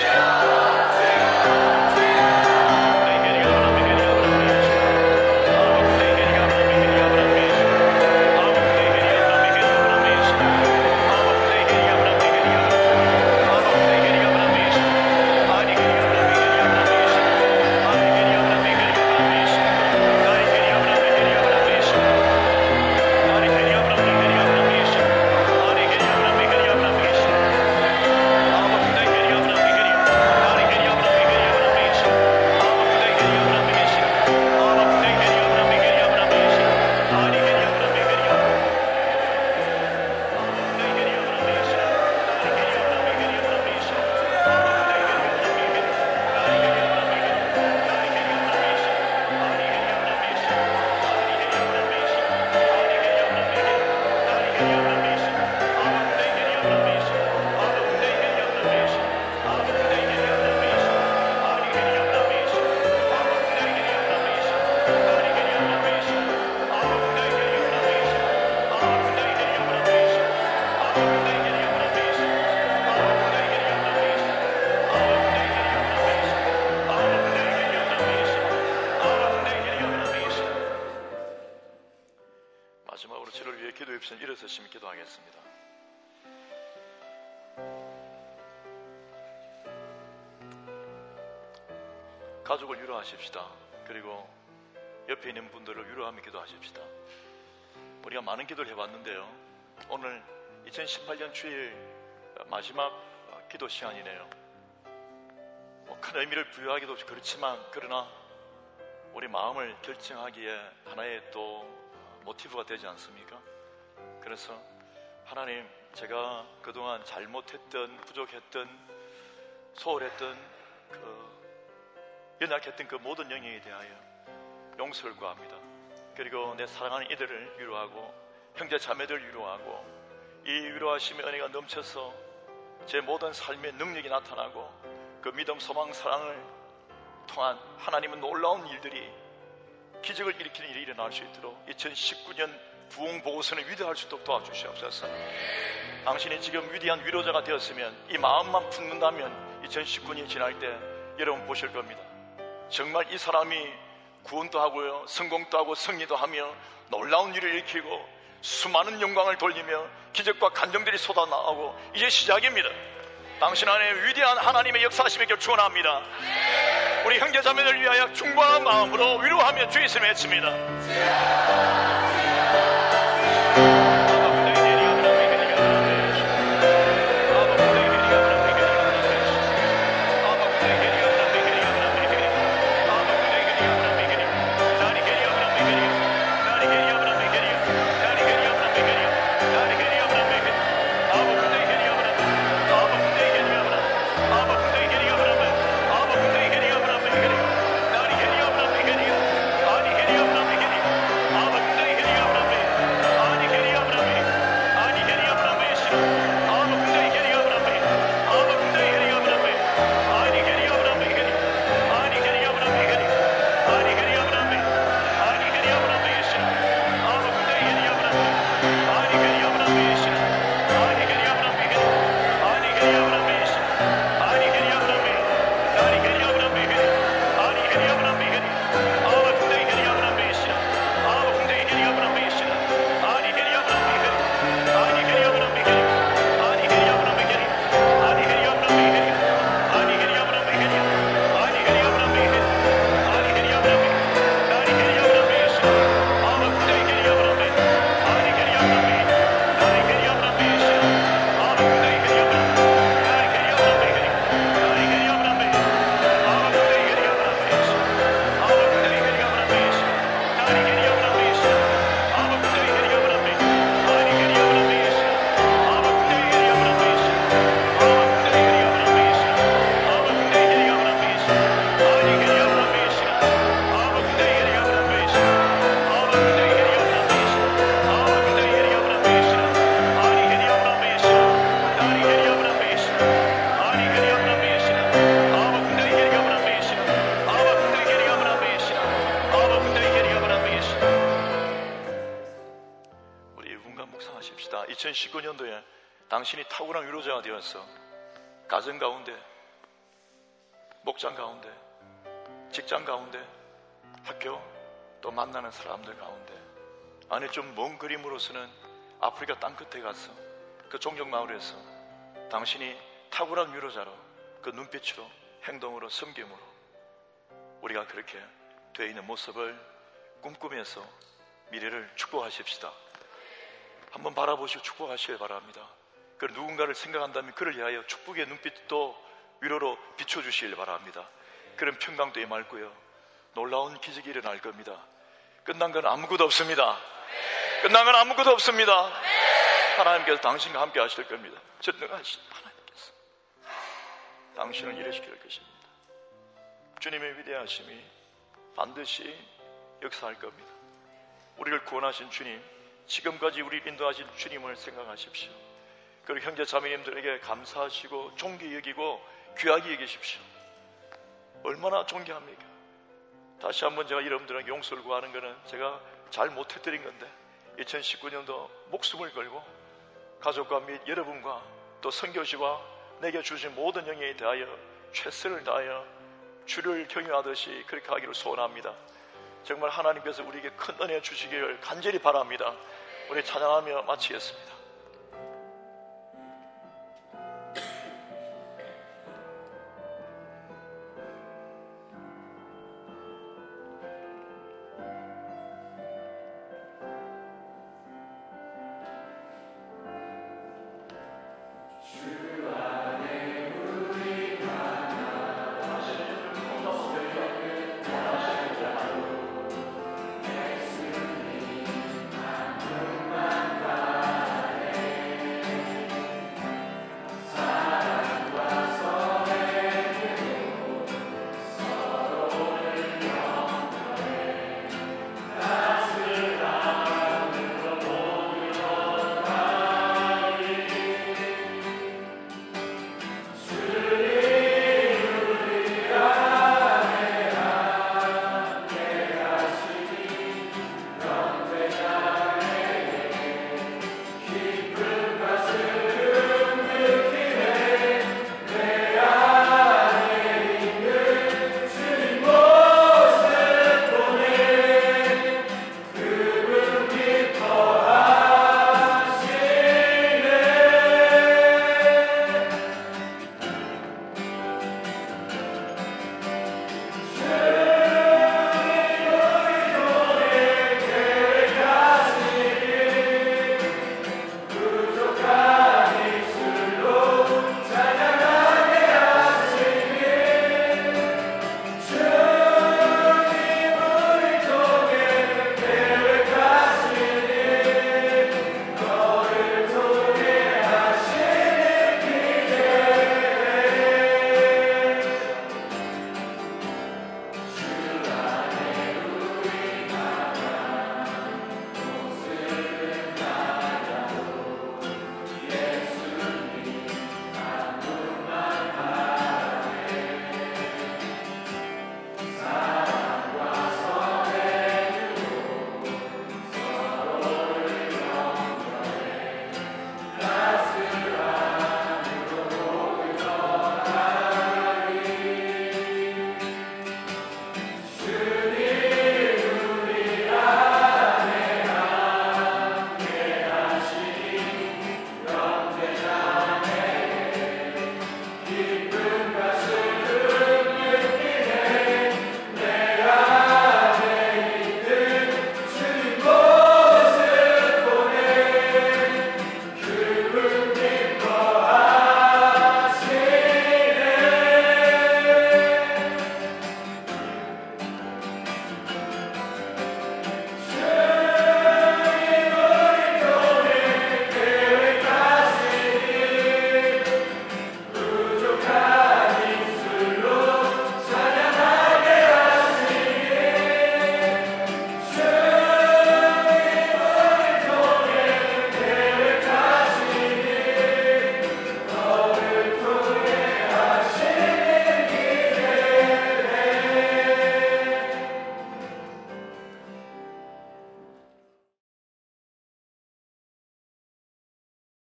마지막으로 저를 위해 기도해 주신 일어서시면 기도하겠습니다. 가족을 위로하십시다. 그리고 옆에 있는 분들을 위로하며 기도하십시다. 우리가 많은 기도를 해봤는데요, 오늘 2018년 주일 마지막 기도 시간이네요. 큰 의미를 부여하기도 그렇지만, 그러나 우리 마음을 결정하기에 하나의 또 모티브가 되지 않습니까? 그래서 하나님, 제가 그동안 잘못했던, 부족했던, 소홀했던, 연약했던 그 모든 영역에 대하여 용서를 구합니다. 그리고 내 사랑하는 이들을 위로하고 형제 자매들을 위로하고, 이 위로하심의 은혜가 넘쳐서 제 모든 삶의 능력이 나타나고, 그 믿음, 소망, 사랑을 통한 하나님의 놀라운 일들이, 기적을 일으키는 일이 일어날 수 있도록 2019년 부흥보고서는 위대할 수 있도록 도와주시옵소서. 당신이 지금 위대한 위로자가 되었으면, 이 마음만 품는다면 2019년이 지날 때 여러분 보실 겁니다. 정말 이 사람이 구원도 하고요, 성공도 하고 승리도 하며 놀라운 일을 일으키고 수많은 영광을 돌리며 기적과 간증들이 쏟아나오고, 이제 시작입니다. 당신 안에 위대한 하나님의 역사하심에 축원합니다. 우리 형제자매를 위하여 충만한 마음으로 위로하며 주의 이름을 외칩니다. 2019년도에 당신이 탁월한 위로자가 되어서 가정 가운데, 목장 가운데, 직장 가운데, 학교, 또 만나는 사람들 가운데, 안에 좀 먼 그림으로서는 아프리카 땅끝에 가서 그 종족마을에서 당신이 탁월한 위로자로 그 눈빛으로, 행동으로, 섬김으로 우리가 그렇게 되어 있는 모습을 꿈꾸면서 미래를 축복하십시다. 한번 바라보시고 축복하시길 바랍니다. 그 누군가를 생각한다면 그를 위하여 축복의 눈빛도 위로로 비춰주시길 바랍니다. 그런 평강도 임할고요, 놀라운 기적이 일어날 겁니다. 끝난 건 아무것도 없습니다. 끝난 건 아무것도 없습니다. 하나님께서 당신과 함께 하실 겁니다. 전능하신 하나님께서 당신을 일으킬 것입니다. 주님의 위대하심이 반드시 역사할 겁니다. 우리를 구원하신 주님, 지금까지 우리를 인도하신 주님을 생각하십시오. 그리고 형제 자매님들에게 감사하시고 존귀 여기고 귀하게 여기십시오. 얼마나 존귀합니까? 다시 한번 제가 여러분들에게 용서를 구하는 것은 제가 잘 못해드린 건데 2019년도 목숨을 걸고 가족과 및 여러분과 또 선교지와 내게 주신 모든 영예에 대하여 최선을 다하여 주를 경유하듯이 그렇게 하기를 소원합니다. 정말 하나님께서 우리에게 큰 은혜 주시기를 간절히 바랍니다. 우리 찬양하며 마치겠습니다.